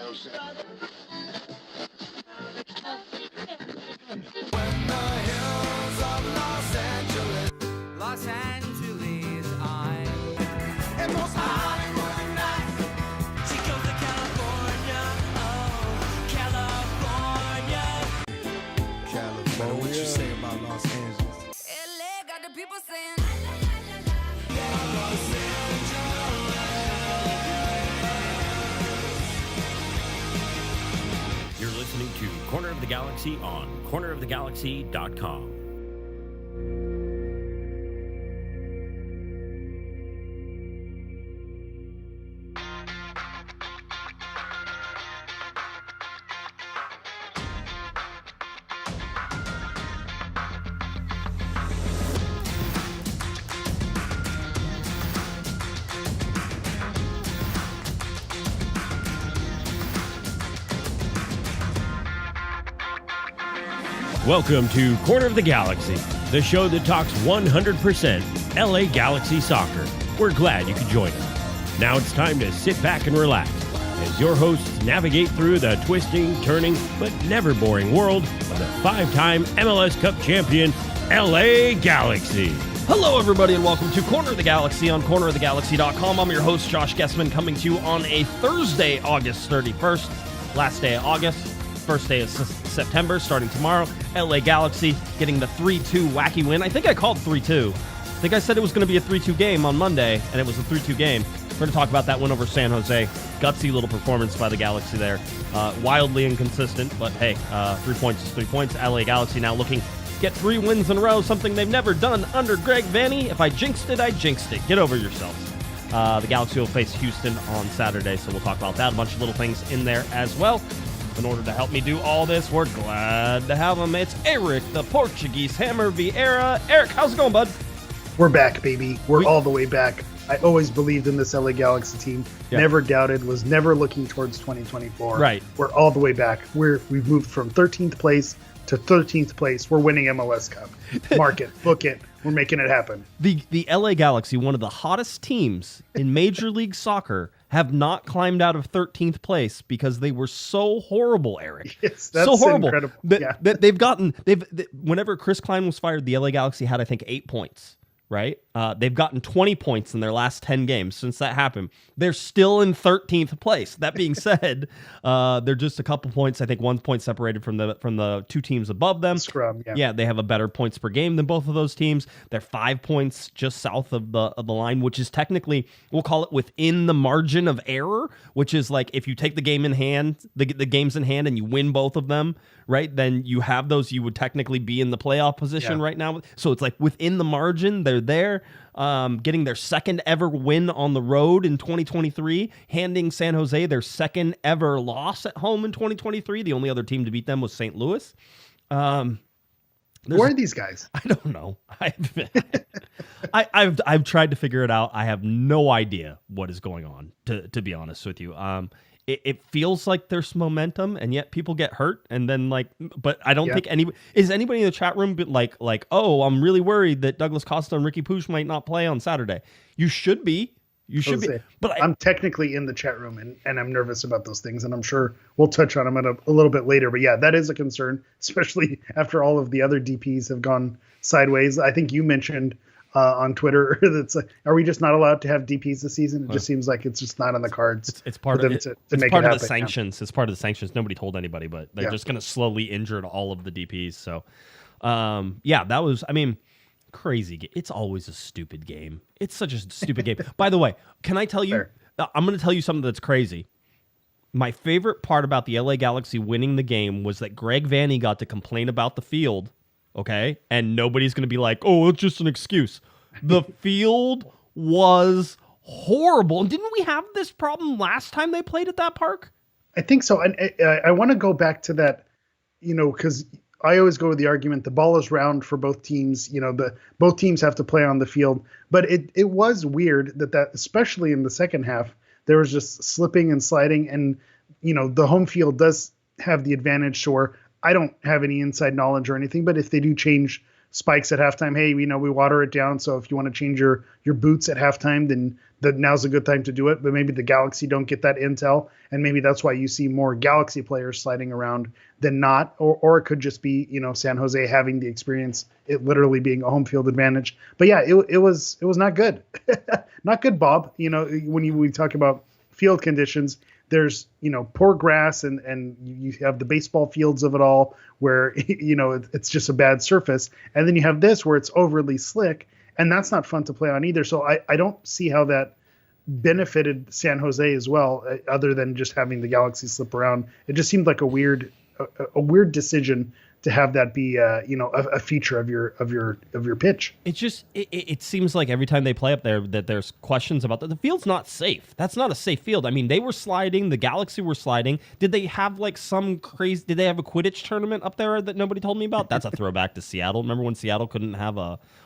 Los Angeles, I'm and most Hollywood night. She goes to California, oh, California. What you say about Los Angeles? LA got the people saying, You're listening to Corner of the Galaxy on cornerofthegalaxy.com. Welcome to Corner of the Galaxy, the show that talks 100% LA Galaxy soccer. We're glad you could join us. Now it's time to sit back and relax as your hosts navigate through the twisting, turning, but never boring world of the five-time MLS Cup champion, LA Galaxy. Hello, everybody, and welcome to Corner of the Galaxy on cornerofthegalaxy.com. I'm your host, Josh Guesman, coming to you on a Thursday, August 31st, last day of August. First day of September, starting tomorrow. LA Galaxy getting the 3-2 wacky win. I think I called 3-2. I think I said it was going to be a 3-2 game on Monday, and it was a 3-2 game. We're going to talk about that win over San Jose. Gutsy little performance by the Galaxy there. Wildly inconsistent, but hey, 3 points is 3 points. LA Galaxy now looking to get 3 wins in a row, something they've never done under Greg Vanney. If I jinxed it, I jinxed it. Get over yourselves. The Galaxy will face Houston on Saturday, so we'll talk about that. A bunch of little things in there as well. In order to help me do all this, we're glad to have him. It's Eric, the Portuguese Hammer Vieira. Eric, how's it going, bud? We're back, baby. We're all the way back. I always believed in this LA Galaxy team. Yeah. Never doubted, was never looking towards 2024. Right. We're all the way back. We've moved from 13th place to 13th place. We're winning MLS Cup. Mark it. Book it. We're making it happen. The LA Galaxy, one of the hottest teams in Major League Soccer, have not climbed out of 13th place because they were so horrible, Eric. Yes, that's so horrible. Incredible. Whenever Chris Klein was fired, the LA Galaxy had, I think, 8 points, right? They've gotten 20 points in their last 10 games since that happened. They're still in 13th place. That being said, they're just a couple points, I think 1 point separated from the 2 teams above them. Scrum, yeah. Yeah, they have a better points per game than both of those teams. They're 5 points just south of the line, which is technically, we'll call it within the margin of error, which is like if you take the game in hand, the games in hand, and you win both of them, right? Then you have those, you would technically be in the playoff position right now. So it's like within the margin, they're there. Getting their second ever win on the road in 2023, handing San Jose their second ever loss at home in 2023. The only other team to beat them was St. Louis. Who are these guys? I don't know. I've tried to figure it out. I have no idea what is going on, to be honest with you. It feels like there's momentum, and yet people get hurt, and then but I don't think anybody in the chat room like, oh, I'm really worried that Douglas Costa and Riqui Puig might not play on Saturday. You should be. But I'm technically in the chat room, and I'm nervous about those things, and I'm sure we'll touch on them a little bit later. But yeah, that is a concern, especially after all of the other DPs have gone sideways. I think you mentioned on Twitter that's like, are we just not allowed to have DPs this season? It just seems like it's just not on the cards. It's part of the sanctions. It's part of the sanctions. Nobody told anybody, but they're just going to slowly injure all of the DPs. So, that was, crazy. It's always a stupid game. It's such a stupid game. By the way, can I tell you? I'm going to tell you something that's crazy. My favorite part about the LA Galaxy winning the game was that Greg Vanney got to complain about the field. Okay, and nobody's going to be like, oh, it's just an excuse. The field was horrible. And didn't we have this problem last time they played at that park? I think so. And I want to go back to that, because I always go with the argument, the ball is round for both teams. Both teams have to play on the field. But it was weird that especially in the second half, there was just slipping and sliding. And, the home field does have the advantage. Sure, I don't have any inside knowledge or anything, but if they do change spikes at halftime. Hey, we water it down. So if you want to change your boots at halftime, then now's a good time to do it. But maybe the Galaxy don't get that intel, and maybe that's why you see more Galaxy players sliding around than not. Or it could just be San Jose having the experience, it literally being a home field advantage. But yeah, it was not good, not good, Bob. When we talk about field conditions, there's poor grass and you have the baseball fields of it all where it's just a bad surface, and then you have this where it's overly slick, and that's not fun to play on either. So I don't see how that benefited San Jose as well, other than just having the Galaxy slip around. It just seemed like a weird decision to have that be a feature of your pitch. It's just it seems like every time they play up there that there's questions about that. The field's not safe. That's not a safe field. I mean, they were sliding, the Galaxy were sliding. Did they have like some crazy? Did they have a Quidditch tournament up there that nobody told me about? That's a throwback to Seattle. Remember when Seattle couldn't have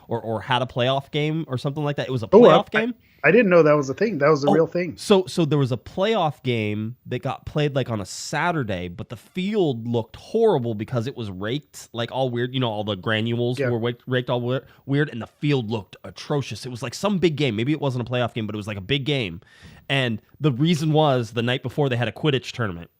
or had a playoff game or something like that? It was a playoff game. I didn't know that was a thing. That was a real thing. So there was a playoff game that got played like on a Saturday, but the field looked horrible because it was raked like all weird. All the granules were raked all weird, and the field looked atrocious. It was like some big game. Maybe it wasn't a playoff game, but it was like a big game. And the reason was the night before they had a Quidditch tournament.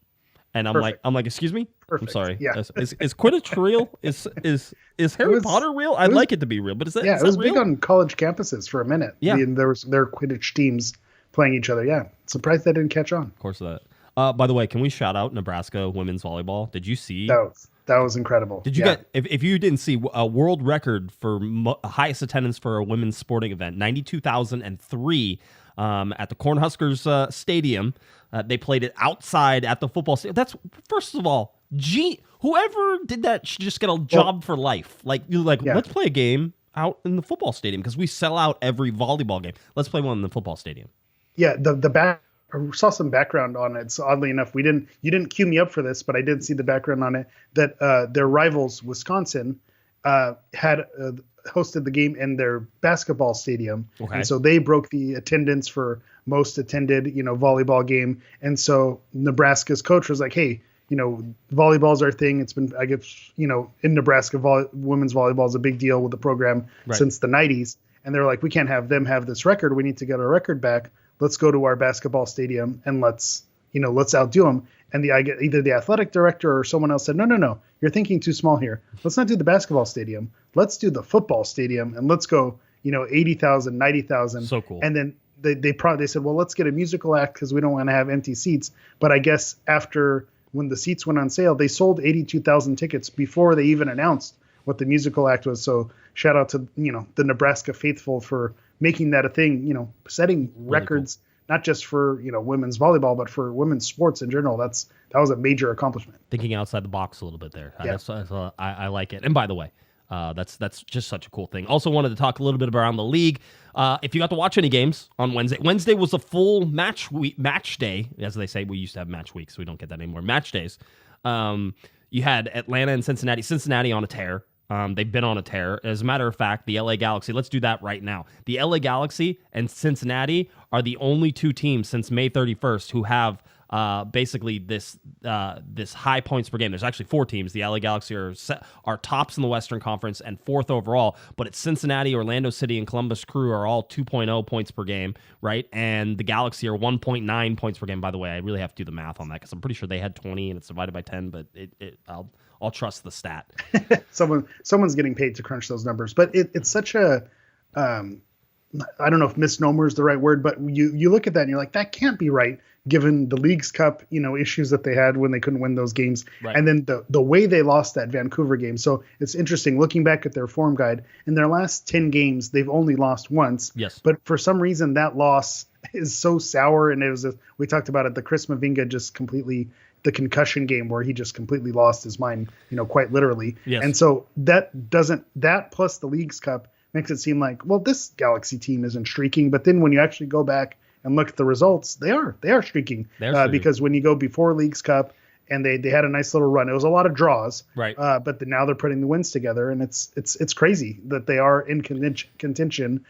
And I'm like, excuse me? Perfect. I'm sorry. Yeah. Is Quidditch real? Is Harry Potter real? I'd like it to be real, but is that it was real? big on college campuses for a minute. Yeah. There were Quidditch teams playing each other. Yeah. Surprised that didn't catch on. Of course that. By the way, can we shout out Nebraska women's volleyball? Did you see? That was incredible. Did you get, if you didn't see, a world record for highest attendance for a women's sporting event, 92,003 at the Cornhuskers Stadium. They played it outside at the football stadium. That's, first of all, whoever did that should just get a job for life. Let's play a game out in the football stadium because we sell out every volleyball game. Let's play one in the football stadium. Yeah, I saw some background on it. So oddly enough, you didn't cue me up for this, but I did see the background on it that their rivals, Wisconsin, had hosted the game in their basketball stadium. Okay. And so they broke the attendance for most attended, volleyball game. And so Nebraska's coach was like, hey, volleyball's our thing. It's been, I guess, in Nebraska, women's volleyball is a big deal with the program since the 90s. And they're like, we can't have them have this record. We need to get our record back. Let's go to our basketball stadium and let's outdo them. And either the athletic director or someone else said, no, you're thinking too small here. Let's not do the basketball stadium. Let's do the football stadium and let's go, 80,000, 90,000. So cool. And then they said, well, let's get a musical act because we don't want to have empty seats. But I guess when the seats went on sale, they sold 82,000 tickets before they even announced what the musical act was. So shout out to, the Nebraska faithful for making that a thing, setting records, not just for, women's volleyball, but for women's sports in general. That was a major accomplishment. Thinking outside the box a little bit there. Yeah. I like it. And by the way, that's just such a cool thing. Also wanted to talk a little bit around the league. If you got to watch any games on Wednesday was a full match day, as they say. We used to have match weeks, so we don't get that anymore. Match days. You had Atlanta and Cincinnati. Cincinnati on a tear. They've been on a tear. As a matter of fact, the LA Galaxy, let's do that right now. The LA Galaxy and Cincinnati are the only two teams since May 31st who have basically this high points per game. There's actually four teams. The LA Galaxy are tops in the Western Conference and fourth overall, but it's Cincinnati, Orlando City, and Columbus Crew are all 2.0 points per game, right? And the Galaxy are 1.9 points per game. By the way, I really have to do the math on that because I'm pretty sure they had 20 and it's divided by 10, but I'll trust the stat. Someone's getting paid to crunch those numbers, but it's such a I don't know if misnomer is the right word, but you look at that and you're like, that can't be right given the Leagues Cup, issues that they had when they couldn't win those games. Right. And then the way they lost that Vancouver game. So it's interesting looking back at their form guide. In their last 10 games, they've only lost once. Yes. But for some reason, that loss is so sour. And we talked about it, the Chris Mavinga just completely, the concussion game where he just completely lost his mind, quite literally. Yes. And so that plus the Leagues Cup makes it seem like, well, this Galaxy team isn't streaking. But then when you actually go back and look at the results, they are streaking. Because when you go before Leagues Cup and they had a nice little run, it was a lot of draws. Right. But now they're putting the wins together, and it's crazy that they are in contention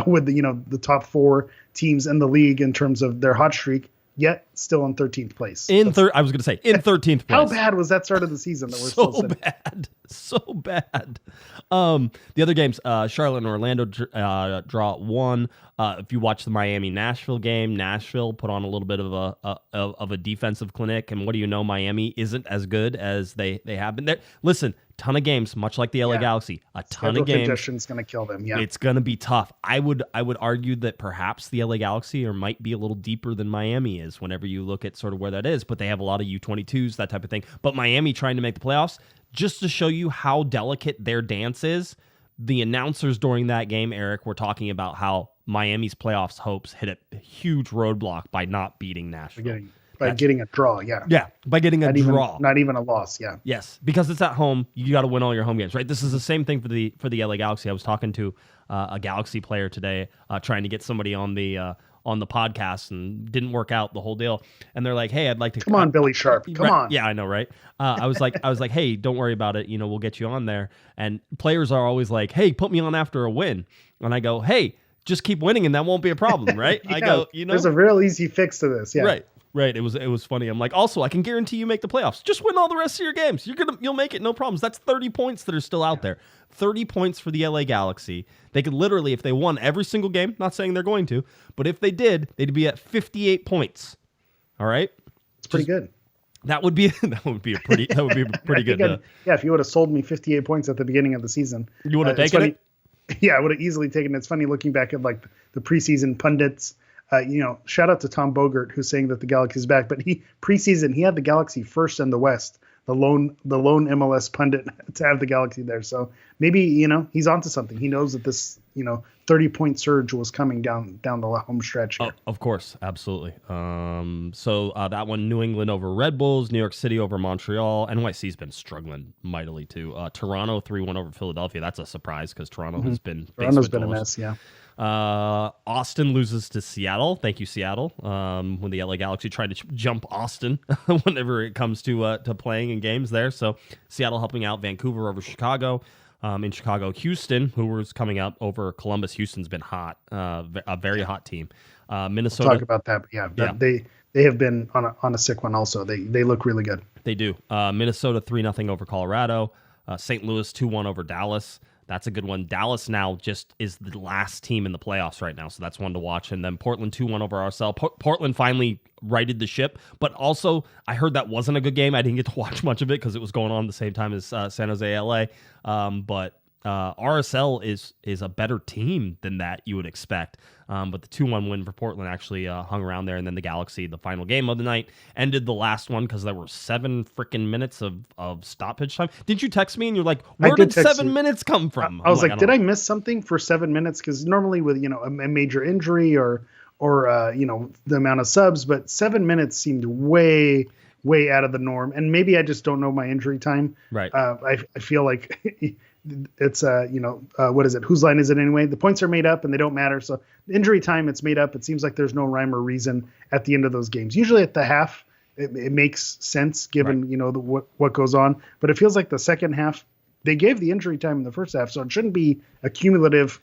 with the top four teams in the league in terms of their hot streak, yet still in 13th place. I was going to say in 13th place. How bad was that start of the season? That we're so bad. So bad. The other games, Charlotte and Orlando draw 1. If you watch the Miami-Nashville game, Nashville put on a little bit of a defensive clinic, and what do you know? Miami isn't as good as they have been. There, listen, ton of games, much like the LA Galaxy. A ton Schedule of games. Congestion's going to kill them. Yeah, it's going to be tough. I would argue that perhaps the LA Galaxy might be a little deeper than Miami is whenever you look at sort of where that is, but they have a lot of U22s, that type of thing. But Miami trying to make the playoffs, just to show you how delicate their dance is, the announcers during that game, Eric, were talking about how Miami's playoffs hopes hit a huge roadblock by not beating Nashville. By getting a draw, yeah. Yeah, by getting a draw. Not even a loss, yeah. Yes, because it's at home, you got to win all your home games, right? This is the same thing for the LA Galaxy. I was talking to a Galaxy player today, trying to get somebody on the podcast, and didn't work out the whole deal. And they're like, "Hey, I'd like to come on, Billy Sharp, come on." Yeah, I know, right? I was like, "Hey, don't worry about it. We'll get you on there." And players are always like, "Hey, put me on after a win," and I go, "Hey, just keep winning, and that won't be a problem, right?" Yeah, I go, there's a real easy fix to this, yeah. Right. It was funny. I'm like, also, I can guarantee you make the playoffs. Just win all the rest of your games. You'll make it, no problems. That's 30 points that are still out there. 30 points for the LA Galaxy. They could literally, if they won every single game, not saying they're going to, but if they did, they'd be at 58 points. All right? It's pretty good. That would be a pretty good. If you would have sold me 58 points at the beginning of the season, you would have taken it. Yeah, I would have easily taken it. It's funny looking back at like the preseason pundits. Shout out to Tom Bogert, who's saying that the Galaxy's back, but preseason he had the Galaxy first in the West, the lone MLS pundit to have the Galaxy there. So maybe he's onto something. He knows that this 30-point surge was coming down the home stretch here. Oh, of course, absolutely. So that one, New England over Red Bulls, New York City over Montreal. NYC's been struggling mightily too. Toronto 3-1 over Philadelphia. That's a surprise because Toronto has been a mess. Yeah. Austin loses to Seattle. Thank you, Seattle. When the LA Galaxy tried to jump Austin whenever it comes to playing in games there. So Seattle helping out. Vancouver over Chicago. In Chicago, Houston, who was coming up over Columbus. Houston's been hot, a very hot team. Minnesota. We'll talk about that. Yeah. They have been on a sick one also. They look really good. They do. Minnesota 3-0 over Colorado. St. Louis 2-1 over Dallas. That's a good one. Dallas now just is the last team in the playoffs right now, so that's one to watch. And then Portland 2-1 over RSL. Portland finally righted the ship, but also I heard that wasn't a good game. I didn't get to watch much of it because it was going on the same time as San Jose, LA. But RSL is a better team than that you would expect. But the 2-1 win for Portland actually hung around there. And then the Galaxy, the final game of the night, ended the last one because there were 7 freaking minutes of stoppage time. Did you text me and you're like, where did 7 minutes come from? I was like, did I miss something for 7 minutes? Because normally with a major injury or the amount of subs, but 7 minutes seemed way out of the norm. And maybe I just don't know my injury time. Right. I feel like it's what is it? Whose line is it anyway? The points are made up and they don't matter. So injury time, it's made up. It seems like there's no rhyme or reason at the end of those games. Usually at the half, it makes sense given what goes on. But it feels like the second half, they gave the injury time in the first half, so it shouldn't be a cumulative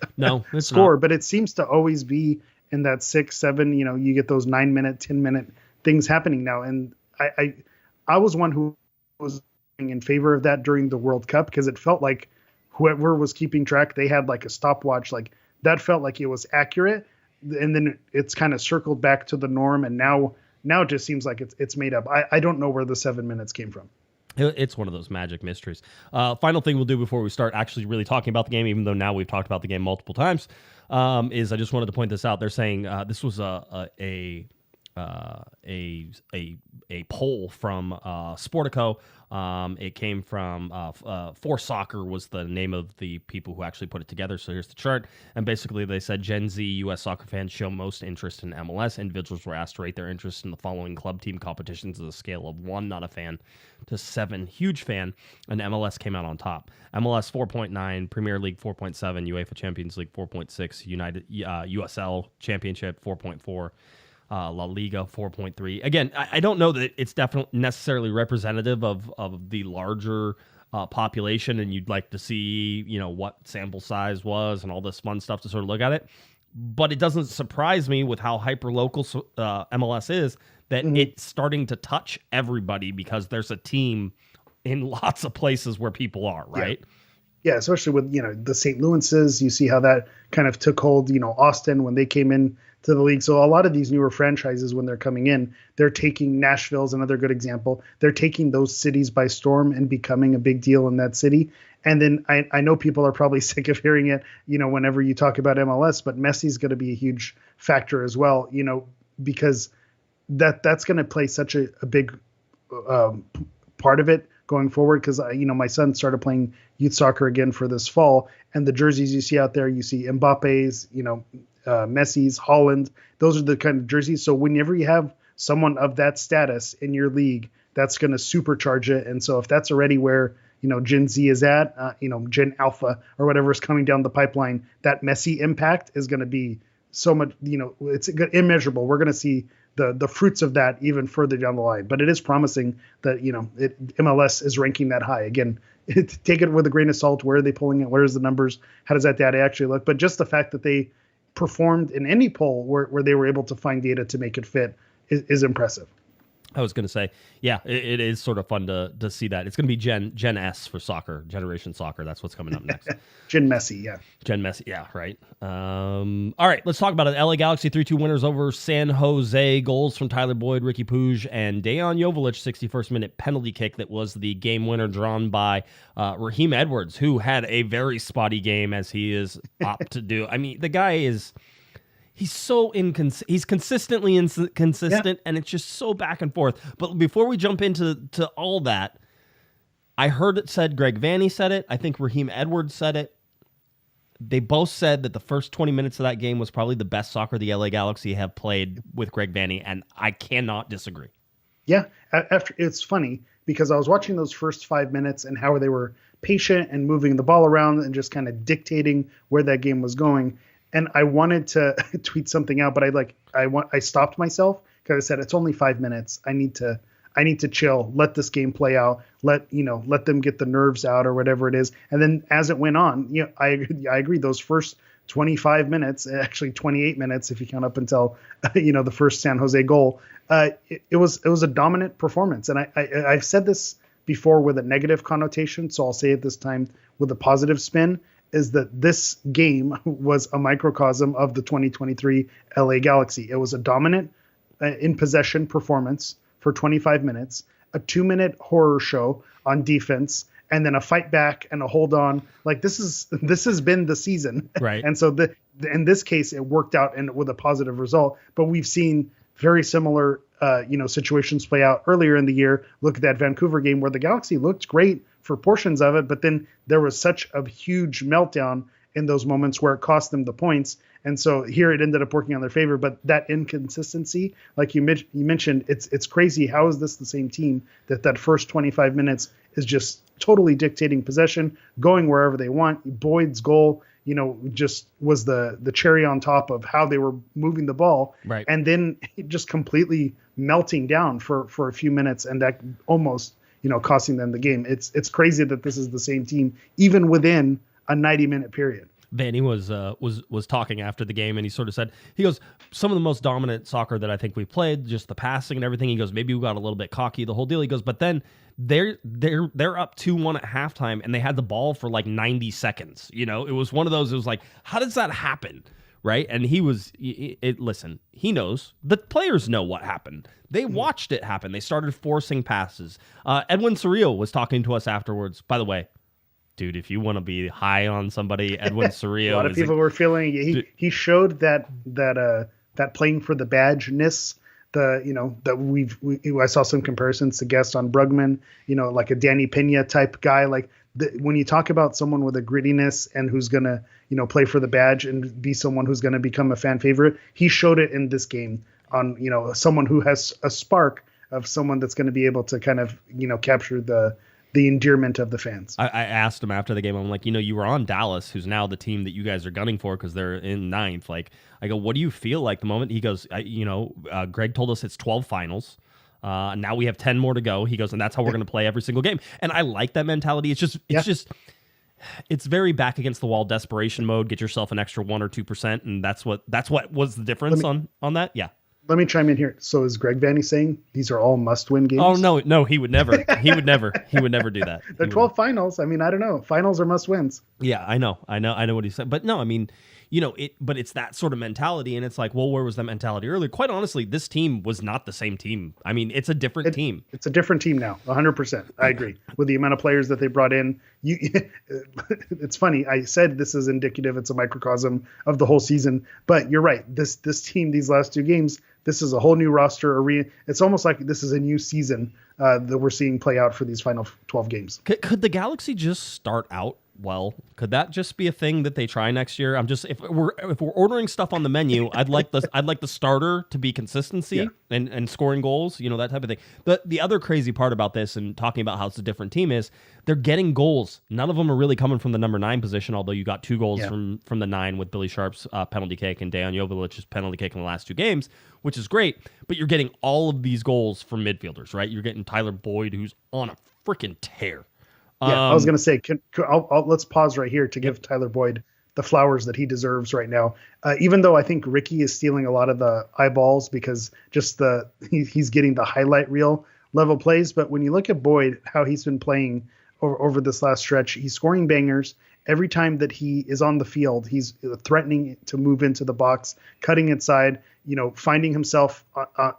score. Not. But it seems to always be in that 6, 7. You get those 9-minute, 10-minute things happening now. And I was one who was in favor of that during the World Cup because it felt like whoever was keeping track, they had like a stopwatch. Like that felt like it was accurate, and then it's kind of circled back to the norm. And now it just seems like it's made up. I don't know where the 7 minutes came from. It's one of those magic mysteries. Final thing we'll do before we start actually really talking about the game, even though now we've talked about the game multiple times, is I just wanted to point this out. They're saying this was a poll from Sportico. It came from For Soccer was the name of the people who actually put it together. So here's the chart. And basically they said Gen Z U.S. soccer fans show most interest in MLS. Individuals were asked to rate their interest in the following club team competitions at a scale of 1, not a fan, to 7, huge fan. And MLS came out on top. MLS 4.9, Premier League 4.7, UEFA Champions League 4.6, United USL Championship 4.4. La Liga 4.3. Again, I don't know that it's definitely necessarily representative of the larger population, and you'd like to see what sample size was and all this fun stuff to sort of look at it. But it doesn't surprise me with how hyper local MLS is that it's starting to touch everybody because there's a team in lots of places where people are, right? Yeah, especially with, the St. Louis's, you see how that kind of took hold, Austin when they came in to the league. So a lot of these newer franchises, when they're coming in, they're taking Nashville's another good example. They're taking those cities by storm and becoming a big deal in that city. And then I know people are probably sick of hearing it, whenever you talk about MLS, but Messi's going to be a huge factor as well, because that's going to play such a big part of it going forward. Because my son started playing youth soccer again for this fall, and the jerseys you see out there, you see Mbappe's, Messi's, Holland. Those are the kind of jerseys. So whenever you have someone of that status in your league, that's going to supercharge it. And so if that's already where Gen Z is at, Gen Alpha or whatever is coming down the pipeline, that Messi impact is going to be so much. It's immeasurable. We're going to see the fruits of that even further down the line. But it is promising that MLS is ranking that high. Again, take it with a grain of salt. Where are they pulling it? Where's the numbers? How does that data actually look? But just the fact that they performed in any poll where they were able to find data to make it fit is impressive. I was going to say, yeah, it is sort of fun to see that. It's going to be Gen S for soccer, Generation Soccer. That's what's coming up next. Gen Messi, yeah. Gen Messi, yeah, right. All right, let's talk about it. LA Galaxy 3-2 winners over San Jose. Goals from Tyler Boyd, Riqui Puig, and Dejan Joveljic, 61st minute penalty kick that was the game winner, drawn by Raheem Edwards, who had a very spotty game, as he is apt to do. I mean, the guy is... He's so he's consistently inconsistent, and it's just so back and forth. But before we jump into all that, I heard it said, Greg Vanney said it, I think Raheem Edwards said it. They both said that the first 20 minutes of that game was probably the best soccer the LA Galaxy have played with Greg Vanney, and I cannot disagree. Yeah, it's funny because I was watching those first 5 minutes and how they were patient and moving the ball around and just kind of dictating where that game was going. And I wanted to tweet something out, but I stopped myself because I said, it's only 5 minutes. I need to chill, let this game play out, let them get the nerves out or whatever it is. And then as it went on, I agree. Those first 25 minutes, actually 28 minutes, if you count up until, the first San Jose goal, it was a dominant performance. And I've said this before with a negative connotation, so I'll say it this time with a positive spin, is that this game was a microcosm of the 2023 LA Galaxy. It was a dominant in possession performance for 25 minutes, a 2-minute horror show on defense, and then a fight back and a hold on. Like this has been the season. Right. And so in this case, it worked out and with a positive result, but we've seen very similar, situations play out earlier in the year. Look at that Vancouver game where the Galaxy looked great for portions of it, but then there was such a huge meltdown in those moments where it cost them the points. And so here it ended up working on their favor. But that inconsistency, like you mentioned, it's crazy. How is this the same team that first 25 minutes is just totally dictating possession, going wherever they want? Boyd's goal, just was the cherry on top of how they were moving the ball. Right. And then it just completely melting down for a few minutes, and that almost costing them the game. It's crazy that this is the same team, even within a 90-minute period. Vanney was talking after the game, and he sort of said, he goes, some of the most dominant soccer that I think we played, just the passing and everything. He goes, maybe we got a little bit cocky, the whole deal. He goes, but then they're up 2-1 at halftime, and they had the ball for like 90 seconds. It was one of those. It was like, how does that happen? Right. And listen, he knows. The players know what happened. They watched it happen. They started forcing passes. Edwin Surreal was talking to us afterwards. By the way, dude, if you want to be high on somebody, Edwin Surreal. A lot of people were feeling he showed that playing for the badge-ness. I saw some comparisons to guests on Brugman, like a Danny Pena type guy. Like when you talk about someone with a grittiness and who's going to, play for the badge and be someone who's going to become a fan favorite, he showed it in this game on, someone who has a spark of someone that's going to be able to kind of, capture the endearment of the fans. I asked him after the game, I'm like, you were on Dallas, who's now the team that you guys are gunning for because they're in 9th. Like, I go, what do you feel like the moment? He goes, Greg told us it's 12 finals. Now we have 10 more to go. He goes, and that's how we're going to play every single game. And I like that mentality. It's very back against the wall desperation mode. Get yourself an extra 1 or 2%. And that's what was the difference on that. Yeah. let me chime in here. So is Greg Vanney saying these are all must-win games? Oh no, he would never. He would never do that. The 12 finals. I mean, I don't know. Finals are must-wins. Yeah, I know what he said. But no, I mean, but it's that sort of mentality, and it's like, well, where was that mentality earlier? Quite honestly, this team was not the same team. I mean, it's a different team. It's a different team now, 100%. I agree. With the amount of players that they brought in, it's funny. I said this is indicative. It's a microcosm of the whole season. But you're right. This team, these last two games, this is a whole new roster. It's almost like this is a new season that we're seeing play out for these final 12 games. Could the Galaxy just start out well? Could that just be a thing that they try next year? If we're ordering stuff on the menu, I'd like the starter to be consistency and scoring goals, that type of thing. The other crazy part about this and talking about how it's a different team is they're getting goals. None of them are really coming from the number 9 position, although you got 2 goals from the 9 with Billy Sharp's penalty kick and Dejan Joveljic's penalty kick in the last 2 games, which is great. But you're getting all of these goals from midfielders, right? You're getting Tyler Boyd, who's on a freaking tear. Yeah, I was going to say, let's pause right here to give Tyler Boyd the flowers that he deserves right now. Even though I think Riqui is stealing a lot of the eyeballs because just he's getting the highlight reel level plays. But when you look at Boyd, how he's been playing over this last stretch, he's scoring bangers. Every time that he is on the field, he's threatening to move into the box, cutting inside, finding himself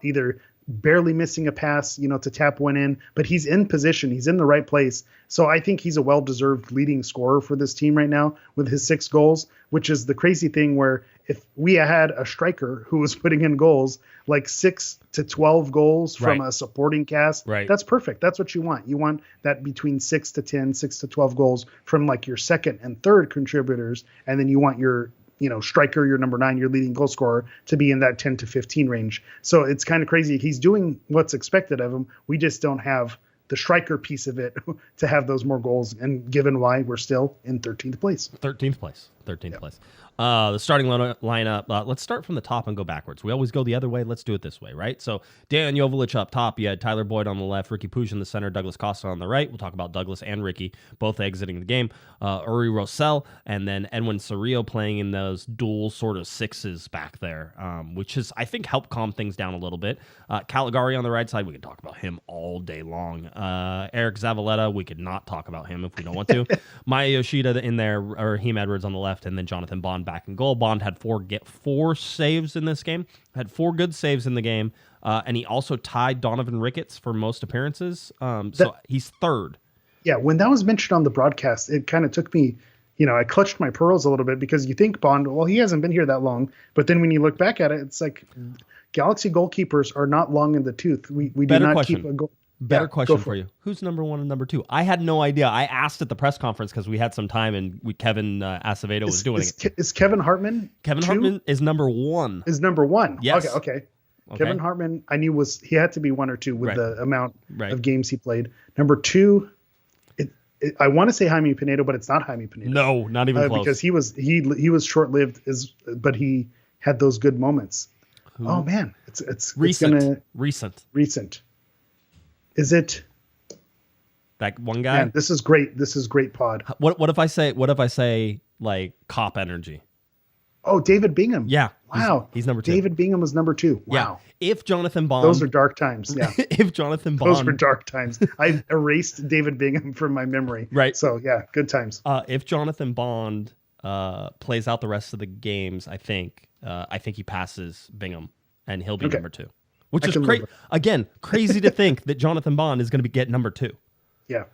either barely missing a pass, to tap one in, but he's in position. He's in the right place. So I think he's a well-deserved leading scorer for this team right now with his 6 goals, which is the crazy thing where if we had a striker who was putting in goals, like 6 to 12 goals from a supporting cast, that's perfect. That's what you want. You want that between 6 to 10, 6 to 12 goals from like your second and third contributors. And then you want your striker, your number 9, your leading goal scorer, to be in that 10 to 15 range. So it's kind of crazy. He's doing what's expected of him. We just don't have the striker piece of it to have those more goals. And given why we're still in 13th place. 13th place. The starting lineup, let's start from the top and go backwards. We always go the other way. Let's do it this way, right? So Dejan Joveljic up top. You had Tyler Boyd on the left, Riqui Puig in the center, Douglas Costa on the right. We'll talk about Douglas and Riqui both exiting the game. Uri Rosell and then Edwin Cerrillo playing in those dual sort of sixes back there, which is, I think, helped calm things down a little bit. Caligari on the right side. We can talk about him all day long. Eric Zavaleta, we could not talk about him if we don't want to. Maya Yoshida in there, or Raheem Edwards on the left, and then Jonathan Bond back in goal. Bond had 4 saves in this game, had 4 good saves in the game, and he also tied Donovan Ricketts for most appearances. So he's 3rd. Yeah, when that was mentioned on the broadcast, it kind of took me, I clutched my pearls a little bit because you think Bond, well, he hasn't been here that long. But then when you look back at it, it's like Galaxy goalkeepers are not long in the tooth. We do not keep a goal. Better question for you. Who's number 1 and number 2? I had no idea. I asked at the press conference because we had some time and Kevin Acevedo was doing it. Is Kevin Hartman? Kevin Hartman is number 1. Is number 1? Yes. Okay. Kevin Hartman, I knew he had to be 1 or 2 with the amount of games he played. Number 2, I want to say Jaime Pinedo, but it's not Jaime Pinedo. No, not even close. Because he was short-lived, but he had those good moments. Who? Oh man, it's recent. Recent. Is it that one guy? Man, this is great. This is great pod. What if I say like cop energy? Oh, David Bingham. Yeah. Wow. He's number 2. David Bingham was number 2. Wow. Yeah. If Jonathan Bond. Those are dark times. Yeah. If Jonathan Bond. Those were dark times. I erased David Bingham from my memory. Right. So yeah, good times. If Jonathan Bond plays out the rest of the games, I think he passes Bingham and he'll be number 2. Which is crazy to think that Jonathan Bond is going to get number 2. Yeah.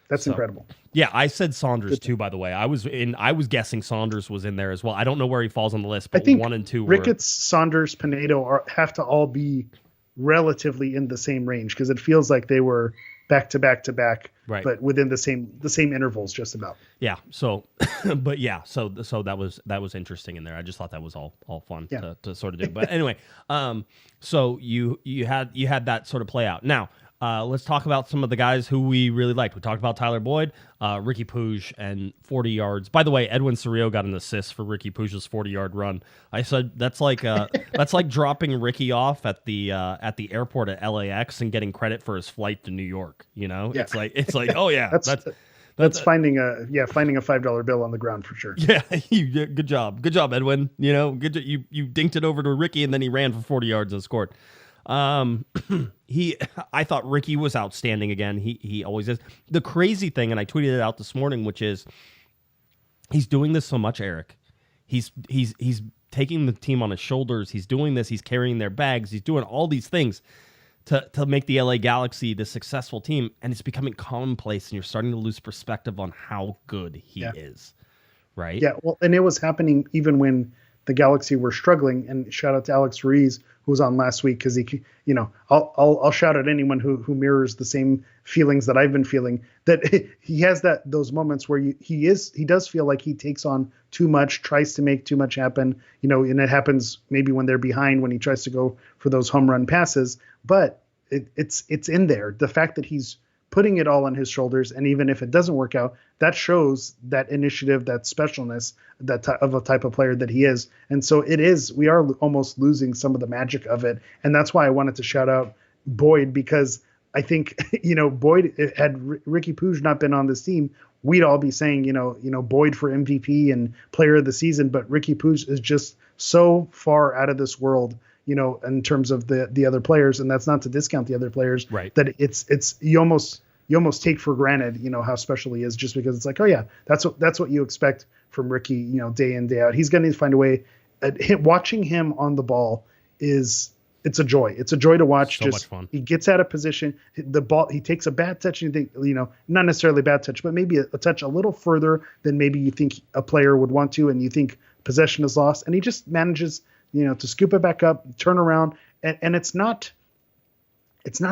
That's incredible. Yeah, I said Saunders too, by the way. I was guessing Saunders was in there as well. I don't know where he falls on the list, but I think 1 and 2 Ricketts, Saunders, Pinedo have to all be relatively in the same range because it feels like they were back to back to back, right, but within the same intervals just about. Yeah. So but yeah, so that was interesting in there. I just thought that was all fun to sort of do. But anyway, so you had that sort of play out. Now, let's talk about some of the guys who we really liked. We talked about Tyler Boyd, Riqui Puig, and 40 yards. By the way, Edwin Cerrillo got an assist for Riqui Puig's 40-yard run. I said that's like dropping Riqui off at the airport at LAX and getting credit for his flight to New York. Yeah. It's like oh yeah, That's finding a $5 bill on the ground for sure. Yeah, good job, Edwin. Good. You dinked it over to Riqui, and then he ran for 40 yards and scored. I thought Riqui was outstanding again. He always is. The crazy thing, and I tweeted it out this morning, which is he's doing this so much, Eric. He's taking the team on his shoulders. He's doing this. He's carrying their bags. He's doing all these things to make the LA Galaxy the successful team, and it's becoming commonplace, and you're starting to lose perspective on how good he is, right? Yeah, well, and it was happening even when the Galaxy were struggling, and shout out to Alex Ruiz, who was on last week, because he, I'll shout at anyone who mirrors the same feelings that I've been feeling, that he has those moments where he does feel like he takes on too much, tries to make too much happen, and it happens maybe when they're behind, when he tries to go for those home run passes, but it's in there. The fact that he's putting it all on his shoulders, and even if it doesn't work out, that shows that initiative, that specialness, of a type of player that he is. And so we are almost losing some of the magic of it. And that's why I wanted to shout out Boyd, because I think, Boyd, had Riqui Puig not been on this team, we'd all be saying, Boyd for MVP and player of the season, but Riqui Puig is just so far out of this world, in terms of the other players. And that's not to discount the other players, right? That it's you almost take for granted, how special he is, just because it's like, oh yeah, that's what you expect from Riqui, day in, day out. He's going to find a way. Watching him on the ball it's a joy. It's a joy to watch. So much fun. He gets out of position. The ball, he takes a bad touch, and you think, not necessarily a bad touch, but maybe a touch a little further than maybe you think a player would want to, and you think possession is lost, and he just manages, to scoop it back up, turn around, and it's not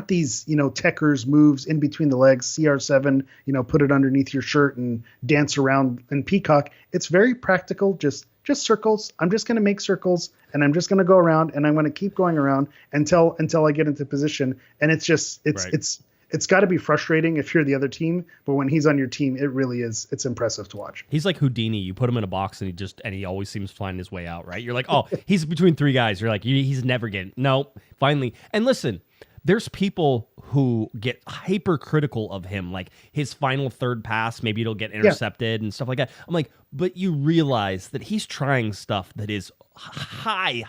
these, techers moves in between the legs, CR7, put it underneath your shirt and dance around and peacock. It's very practical, just circles. I'm just going to make circles, and I'm just going to go around, and I'm going to keep going around until I get into position. And it's got to be frustrating if you're the other team, but when he's on your team, it really is. It's impressive to watch. He's like Houdini. You put him in a box, and he always seems to find his way out, right? You're like, oh, he's between three guys. You're like, he's never getting. No, finally. And listen, there's people who get hypercritical of him, like his final third pass, maybe it'll get intercepted and stuff like that. I'm like, but you realize that he's trying stuff that is high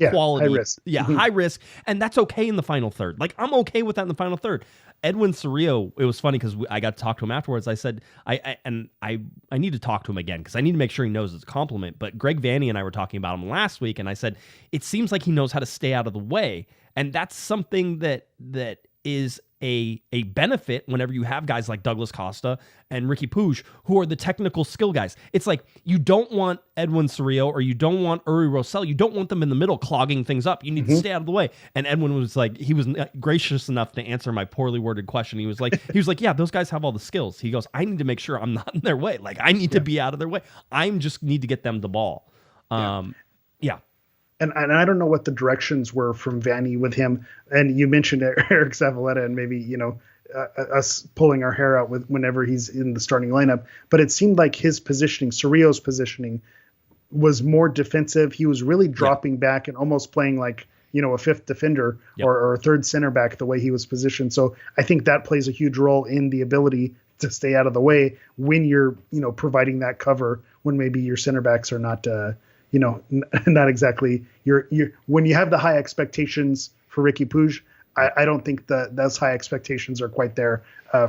quality. High risk. Yeah, high risk. And that's okay in the final third. Like, I'm okay with that in the final third. Edwin Cerrillo, it was funny because I got to talk to him afterwards. I said, I need to talk to him again because I need to make sure he knows it's a compliment. But Greg Vanney and I were talking about him last week, and I said, it seems like he knows how to stay out of the way. And that's something that is a benefit whenever you have guys like Douglas Costa and Riqui Puig, who are the technical skill guys. It's like, you don't want Edwin Cerrillo or you don't want Uri Rosell. You don't want them in the middle clogging things up. You need to stay out of the way. And Edwin was like, he was gracious enough to answer my poorly worded question. He was like, yeah, those guys have all the skills. He goes, I need to make sure I'm not in their way. Like, I need to be out of their way. I just need to get them the ball. Yeah. And I don't know what the directions were from Vanney with him. And you mentioned Eric Zavaleta and maybe, us pulling our hair out whenever he's in the starting lineup. But it seemed like his positioning, Cerrillo's positioning, was more defensive. He was really dropping back and almost playing like, a fifth defender or a third center back, the way he was positioned. So I think that plays a huge role in the ability to stay out of the way when you're, providing that cover when maybe your center backs are not not exactly when you have the high expectations for Riqui Puig. I don't think that those high expectations are quite there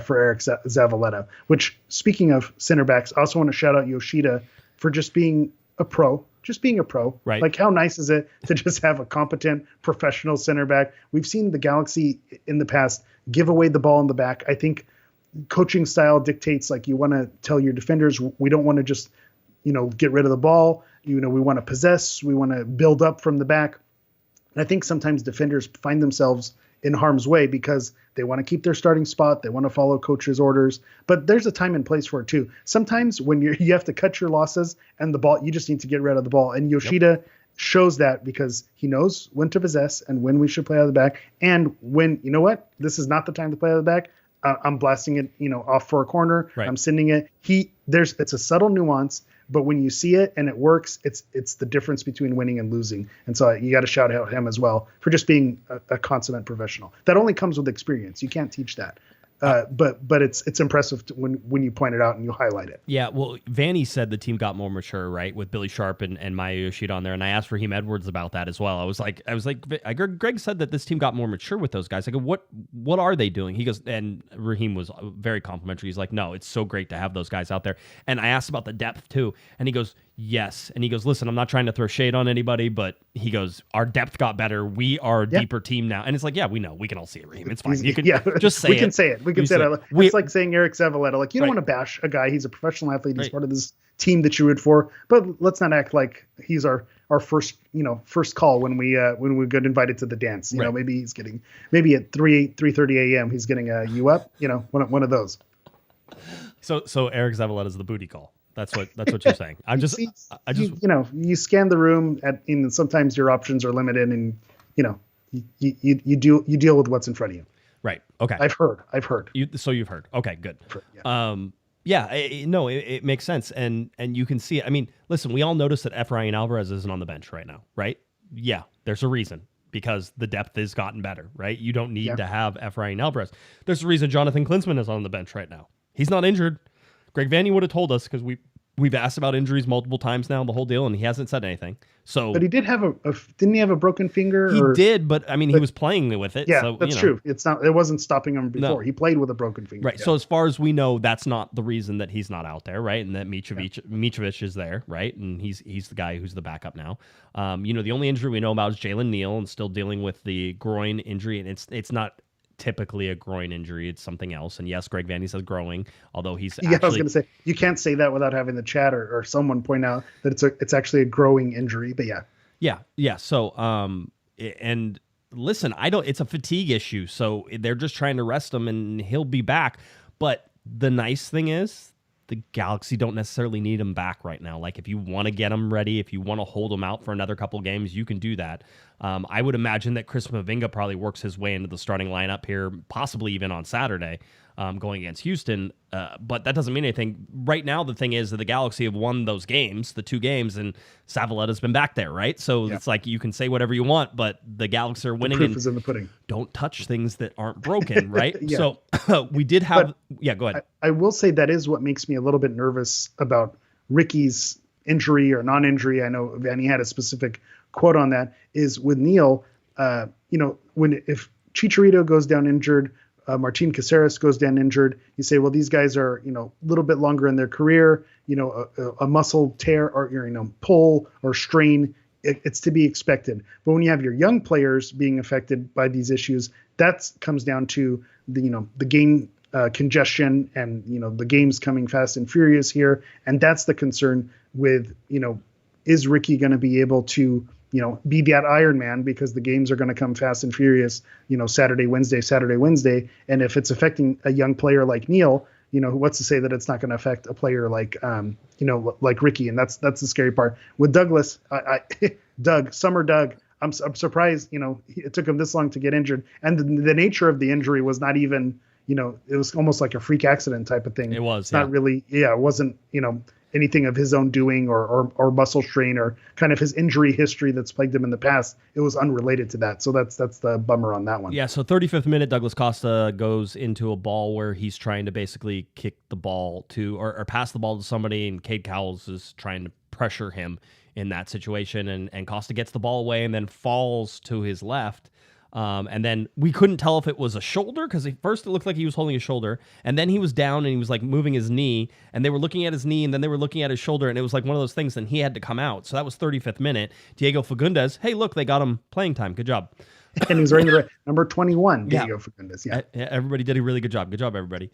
for Eric Zavaleta. Which, speaking of center backs, I also want to shout out Yoshida for just being a pro. Right. Like, how nice is it to just have a competent professional center back? We've seen the Galaxy in the past give away the ball in the back. I think coaching style dictates, like, you want to tell your defenders, we don't want to just get rid of the ball. We want to possess. We want to build up from the back. And I think sometimes defenders find themselves in harm's way because they want to keep their starting spot. They want to follow coach's orders. But there's a time and place for it too. Sometimes when you have to cut your losses and the ball, you just need to get rid of the ball. And Yoshida shows that because he knows when to possess and when we should play out of the back. And when, this is not the time to play out of the back. I'm blasting it, off for a corner. Right. I'm sending it. It's a subtle nuance. But when you see it and it works, it's the difference between winning and losing. And so you got to shout out him as well for just being a consummate professional. That only comes with experience. You can't teach that. But it's impressive when you point it out and you highlight it. Yeah, well, Vanney said the team got more mature, right, with Billy Sharp and Maya Yoshida on there, and I asked Raheem Edwards about that as well. I was like, Greg said that this team got more mature with those guys. I go, what are they doing? He goes, and Raheem was very complimentary. He's like, no, it's so great to have those guys out there. And I asked about the depth too, and he goes, yes. And he goes, listen, I'm not trying to throw shade on anybody, but he goes, our depth got better. We are a deeper team now. And it's like, yeah, we know. We can all see it, Raheem. It's fine. You can just say it. We can say it. We can say it. It's like saying Eric Zavaleta. Like, you don't want to bash a guy. He's a professional athlete. He's part of this team that you root for. But let's not act like he's our first call when we get invited to the dance. You know, maybe he's getting at 3:30 a.m. he's getting a you up. You know, one of those. So Eric Zavaleta is the booty call. That's what you're saying. You scan the room and sometimes your options are limited, and you deal with what's in front of you. Right. Okay. I've heard. You've heard. Okay. Good. Yeah. It makes sense, and you can see it. I mean, listen, we all notice that Efrain Alvarez isn't on the bench right now, right? Yeah. There's a reason, because the depth has gotten better, right? You don't need to have Efrain Alvarez. There's a reason Jonathan Klinsmann is on the bench right now. He's not injured. Greg Vanney would have told us, because we've asked about injuries multiple times now, the whole deal, and he hasn't said anything. So, but he did have didn't he have a broken finger? He did, but I mean, he was playing with it. Yeah, so, that's true. It wasn't stopping him before. No. He played with a broken finger. Right. Yeah. So as far as we know, that's not the reason that he's not out there, right? And that Mitrovic is there, right? And he's the guy who's the backup now. The only injury we know about is Jalen Neal, and still dealing with the groin injury, and it's not typically a groin injury. It's something else. And yes, Greg Vanney says growing, although he's I was going to say, you can't say that without having the chat or someone point out that it's actually a growing injury. But yeah. So and listen, it's a fatigue issue, so they're just trying to rest him, and he'll be back. But the nice thing is, the Galaxy don't necessarily need him back right now. Like, if you want to get him ready, if you want to hold him out for another couple games, you can do that. I would imagine that Chris Mavinga probably works his way into the starting lineup here, possibly even on Saturday, going against Houston. But that doesn't mean anything. Right now, the thing is that the Galaxy have won those games, the 2 games, and Zavaleta's been back there, right? So it's like, you can say whatever you want, but the Galaxy are winning. The proof is in the pudding. Don't touch things that aren't broken, right? So we did have... go ahead. I will say that is what makes me a little bit nervous about Ricky's injury or non-injury. I know Vanney had a specific quote on that, is with Neal, if Chicharito goes down injured, Martin Caceres goes down injured, you say, well, these guys are, a little bit longer in their career, a muscle tear or, pull or strain, it's to be expected. But when you have your young players being affected by these issues, that comes down to the game congestion and, the games coming fast and furious here. And that's the concern with, is Riqui going to be able to, be that Iron Man, because the games are going to come fast and furious, Saturday, Wednesday. And if it's affecting a young player like Neal, what's to say that it's not going to affect a player like, like Riqui? And that's the scary part with Douglas. Summer Doug, I'm surprised, it took him this long to get injured. And the nature of the injury was not even, it was almost like a freak accident type of thing. It was not really. Yeah. It wasn't, anything of his own doing or muscle strain or kind of his injury history that's plagued him in the past. It was unrelated to that. So that's the bummer on that one. Yeah. So 35th minute, Douglas Costa goes into a ball where he's trying to basically kick the ball to, or pass the ball to somebody, and Cade Cowles is trying to pressure him in that situation. And Costa gets the ball away and then falls to his left. And then we couldn't tell if it was a shoulder, because at first it looked like he was holding his shoulder, and then he was down and he was like moving his knee, and they were looking at his knee, and then they were looking at his shoulder, and it was like one of those things, and he had to come out. So that was 35th minute. Diego Fagundes, hey, look, they got him playing time. Good job. And he was wearing the number 21, Diego Fagundes. Yeah. Everybody did a really good job. Good job, everybody.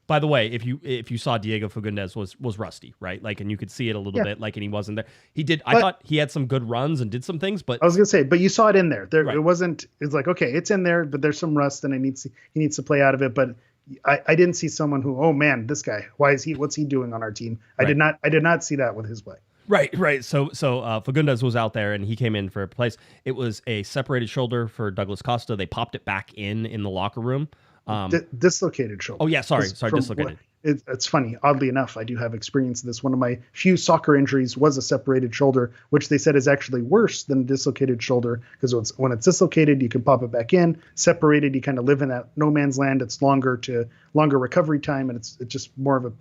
By the way, if you saw Diego Fagundes was rusty, right? Like, and you could see it a little bit, like, and he wasn't there. I thought he had some good runs and did some things, but I was gonna say, but you saw it in there. Right. It's like, okay, it's in there, but there's some rust, and he needs to play out of it. But I didn't see someone who, oh man, this guy, what's he doing on our team? I did not see that with his play. Right. So Fagundes was out there, and he came in for a place. It was a separated shoulder for Douglas Costa. They popped it back in the locker room. Dislocated shoulder. Oh yeah, sorry, dislocated. It's funny. Oddly enough, I do have experience in this. One of my few soccer injuries was a separated shoulder, which they said is actually worse than a dislocated shoulder because when it's dislocated, you can pop it back in. Separated, you kind of live in that no man's land. It's longer recovery time, and it's just more of a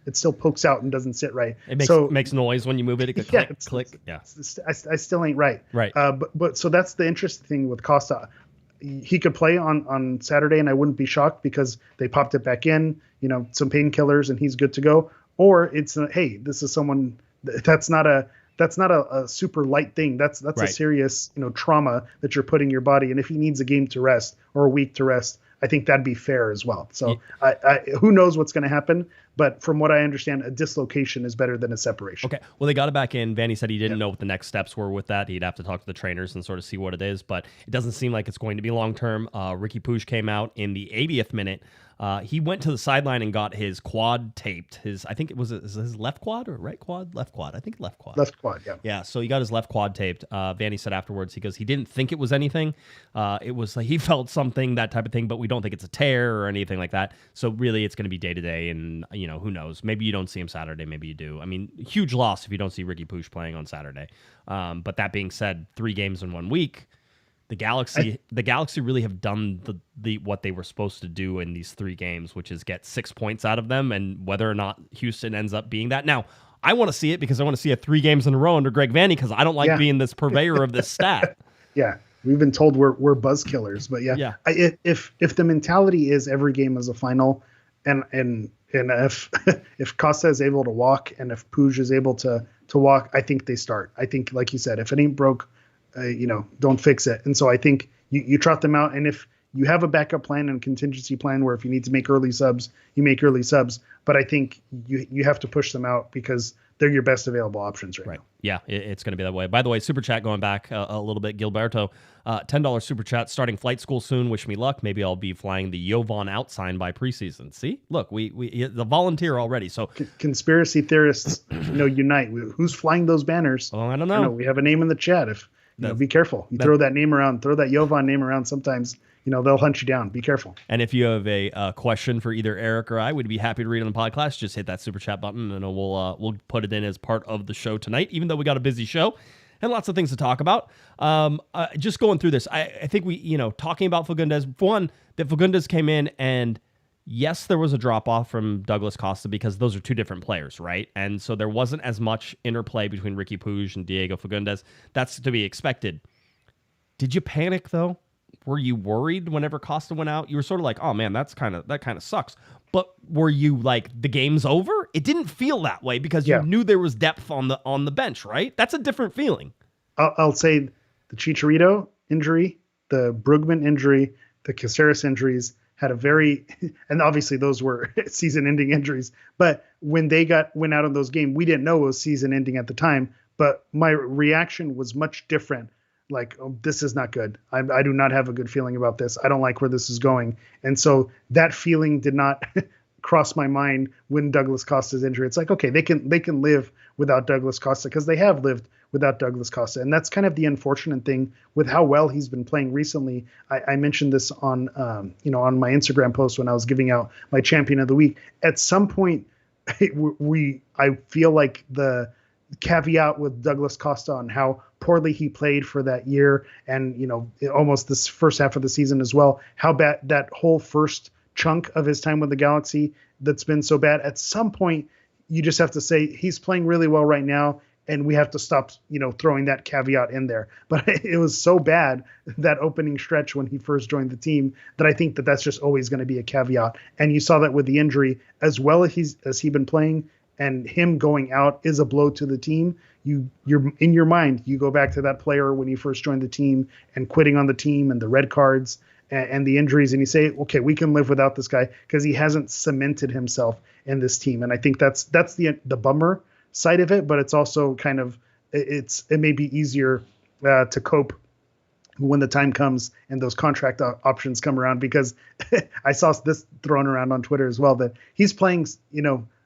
it still pokes out and doesn't sit right. It makes noise when you move it. It could click. Yeah. I still ain't right. Right. But so that's the interesting thing with Costa. He could play on Saturday, and I wouldn't be shocked because they popped it back in, some painkillers, and he's good to go. Or it's hey, this is someone that's not a super light thing. That's right. A serious trauma that you're putting your body. And if he needs a game to rest or a week to rest, I think that'd be fair as well. So who knows what's going to happen? But from what I understand, a dislocation is better than a separation. Okay. Well, they got it back in. Vanney said he didn't know what the next steps were with that. He'd have to talk to the trainers and sort of see what it is. But it doesn't seem like it's going to be long-term. Riqui Puig came out in the 80th minute. He went to the sideline and got his quad taped. I think it was his left quad or right quad? Left quad. I think left quad. Left quad, yeah. Yeah, so he got his left quad taped. Vanney said afterwards, he goes, he didn't think it was anything. It was like he felt something, that type of thing, but we don't think it's a tear or anything like that. So really it's going to be day-to-day, and who knows? Maybe you don't see him Saturday, maybe you do. I mean, huge loss if you don't see Riqui Puig playing on Saturday. But that being said, 3 games in 1 week, the Galaxy really have done the what they were supposed to do in these 3 games, which is get 6 points out of them, and whether or not Houston ends up being that. Now, I want to see it because I want to see it 3 games in a row under Greg Vanney because I don't like being this purveyor of this stat. Yeah, we've been told we're buzz killers, but if the mentality is every game is a final, and if Costa is able to walk and if Puig is able to walk, I think they start. I think, like you said, if it ain't broke, don't fix it. And so I think you trot them out. And if you have a backup plan and contingency plan where if you need to make early subs, you make early subs. But I think you have to push them out because they're your best available options right now. Yeah, it's going to be that way. By the way, Super Chat going back a little bit, Gilberto, $10 Super Chat, starting flight school soon. Wish me luck. Maybe I'll be flying the Jovan out sign by preseason. See? Look, we the volunteer already. So conspiracy theorists, unite. Who's flying those banners? Oh, I don't know. We have a name in the chat. If be careful. You throw that name around, throw that Jovan name around. Sometimes, they'll hunt you down. Be careful. And if you have a question for either Eric or I, we'd be happy to read on the podcast. Just hit that Super Chat button, and we'll put it in as part of the show tonight, even though we got a busy show and lots of things to talk about. Just going through this, I think we, talking about Fagundes, one, that Fagundes came in and yes, there was a drop-off from Douglas Costa because those are 2 different players, right? And so there wasn't as much interplay between Riqui Puig and Diego Fagundes. That's to be expected. Did you panic, though? Were you worried whenever Costa went out? You were sort of like, oh, man, that kind of sucks. But were you like, the game's over? It didn't feel that way because you knew there was depth on the bench, right? That's a different feeling. I'll say the Chicharito injury, the Brugman injury, the Caceres injuries, had a very, and obviously those were season-ending injuries. But when they went out in those games, we didn't know it was season-ending at the time. But my reaction was much different. Like, oh, this is not good. I do not have a good feeling about this. I don't like where this is going. And so that feeling did not cross my mind when Douglas Costa's injury. It's like, okay, they can live without Douglas Costa because they have lived without Douglas Costa. And that's kind of the unfortunate thing with how well he's been playing recently. I mentioned this on my Instagram post when I was giving out my champion of the week. At some point, I feel like the caveat with Douglas Costa on how poorly he played for that year and, almost this first half of the season as well, how bad that whole first chunk of his time with the Galaxy that's been so bad. At some point, you just have to say he's playing really well right now, and we have to stop, throwing that caveat in there. But it was so bad, that opening stretch when he first joined the team, that I think that's just always going to be a caveat. And you saw that with the injury, as well as he's been playing, and him going out is a blow to the team. You're in your mind, you go back to that player when he first joined the team and quitting on the team and the red cards and the injuries, and you say, okay, we can live without this guy because he hasn't cemented himself in this team. And I think that's the bummer side of it, but it's also kind of it may be easier to cope when the time comes and those contract options come around, because I saw this thrown around on Twitter as well, that he's playing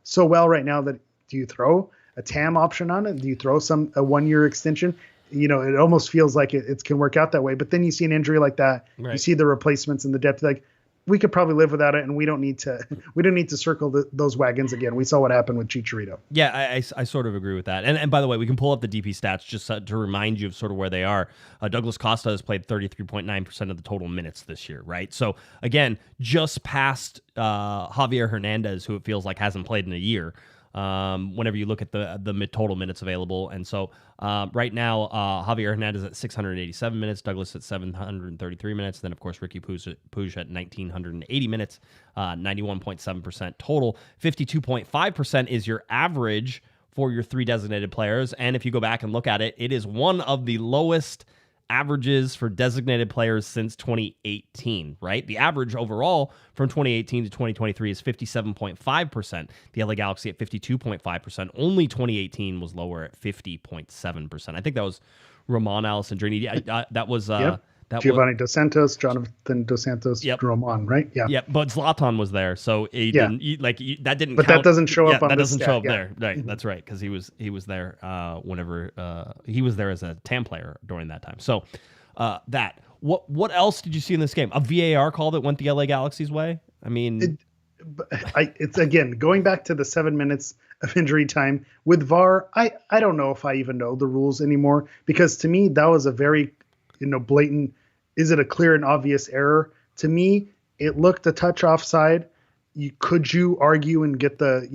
so well right now that do you throw a TAM option on it? Do you throw a 1-year extension? It almost feels like it can work out that way. But then you see an injury like that, right. You see the replacements and the depth, like we could probably live without it, and we don't need to circle those wagons again. We saw what happened with Chicharito. Yeah, I sort of agree with that. And by the way, we can pull up the DP stats just to remind you of sort of where they are. Douglas Costa has played 33.9% of the total minutes this year, right? So again, just past Javier Hernandez, who it feels like hasn't played in a year. Whenever you look at the mid-total minutes available. And so right now, Javier Hernandez at 687 minutes, Douglas at 733 minutes, then, of course, Riqui Puig at 1,980 minutes, 91.7% total. 52.5% is your average for your three designated players. And if you go back and look at it, it is one of the lowest averages for designated players since 2018, right? The average overall from 2018 to 2023 is 57.5%. The LA Galaxy at 52.5%. Only 2018 was lower at 50.7%. I think that was Roman Alessandrini. That was Giovanni Dos Santos, Jonathan Dos Santos, Yep. Roman, right? Yeah. Yeah, but Zlatan was there, so that didn't. But count. that doesn't show up on that this doesn't stat, show up yeah. there. Right, that's right, because he was there whenever he was there as a TAM player during that time. So what else did you see in this game? A VAR call that went the LA Galaxy's way. I mean, it's again going back to the 7 minutes of injury time with VAR. I don't know if I even know the rules anymore, because to me that was a very blatant. Is it a clear and obvious error? To me, it looked a touch offside. Could you argue and get the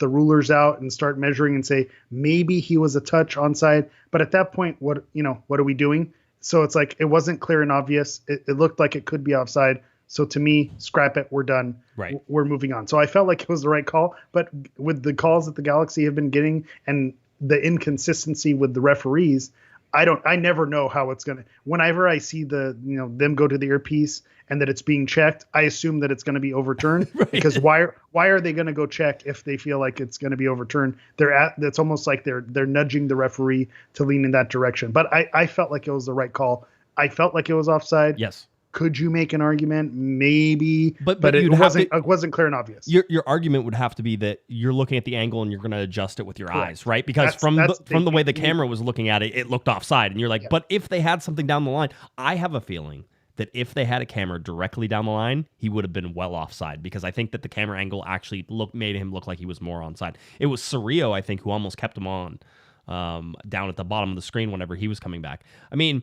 rulers out and start measuring and say maybe he was a touch onside? But at that point, what are we doing? So it's like it wasn't clear and obvious. It looked like it could be offside. So to me, scrap it. We're done. Right. We're moving on. So I felt like it was the right call. But with the calls that the Galaxy have been getting and the inconsistency with the referees, I never know how it's going to, whenever I see them go to the earpiece and that it's being checked, I assume that it's going to be overturned. Right. Because why are they going to go check if they feel like it's going to be overturned? That's almost like they're nudging the referee to lean in that direction. But I felt like it was the right call. I felt like it was offside. yes. Could you make an argument? Maybe, But it wasn't clear and obvious. Your argument would have to be that you're looking at the angle and you're going to adjust it with your eyes, right? Because from the way the camera was looking at it, it looked offside, and you're like, but if they had something down the line, I have a feeling that if they had a camera directly down the line, he would have been well offside, because I think that the camera angle actually made him look like he was more onside. It was Cerrillo, I think, who almost kept him on down at the bottom of the screen whenever he was coming back. I mean,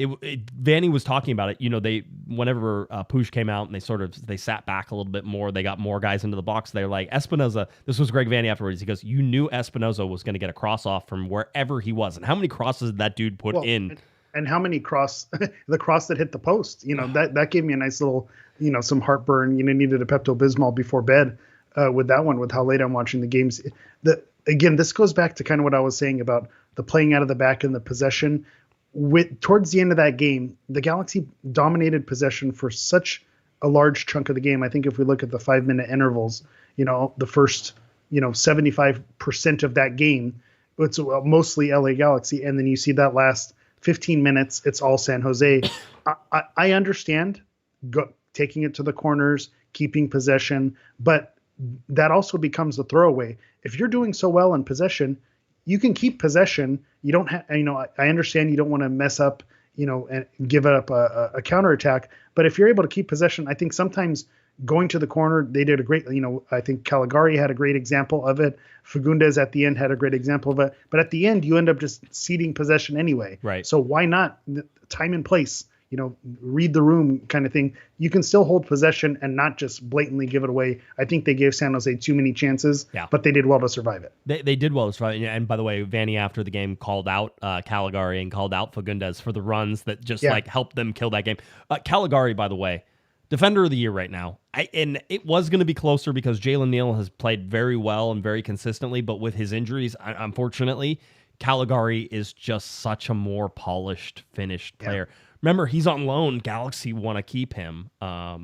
Vanney was talking about it. Whenever Puig came out and they sat back a little bit more, they got more guys into the box. They're like, Espinoza. This was Greg Vanney afterwards. He goes, "You knew Espinoza was going to get a cross off from wherever he was, and how many crosses did that dude put in?" And how many the cross that hit the post? That gave me a nice little, some heartburn. Needed a Pepto-Bismol before bed with that one. With how late I'm watching the games. Again, this goes back to kind of what I was saying about the playing out of the back and the possession. Towards the end of that game, the Galaxy dominated possession for such a large chunk of the game. I think if we look at the 5-minute intervals, the first, 75% of that game, it's mostly LA Galaxy. And then you see that last 15 minutes, it's all San Jose. I understand taking it to the corners, keeping possession, but that also becomes a throwaway. If you're doing so well in possession, you can keep possession. You don't have, I understand you don't want to mess up, and give up a counterattack. But if you're able to keep possession, I think sometimes going to the corner, they did a great, I think Caligari had a great example of it. Fagundes at the end had a great example of it. But at the end, you end up just ceding possession anyway. Right. So why not time and place? Read the room kind of thing. You can still hold possession and not just blatantly give it away. I think they gave San Jose too many chances, but they did well to survive it. They did well to survive it. And by the way, Vanney after the game called out Caligari and called out Fagundes for the runs that just helped them kill that game. Caligari, by the way, Defender of the Year right now. And it was going to be closer because Jalen Neal has played very well and very consistently, but with his injuries, unfortunately, Caligari is just such a more polished, finished player. Remember, he's on loan. Galaxy want to keep him. I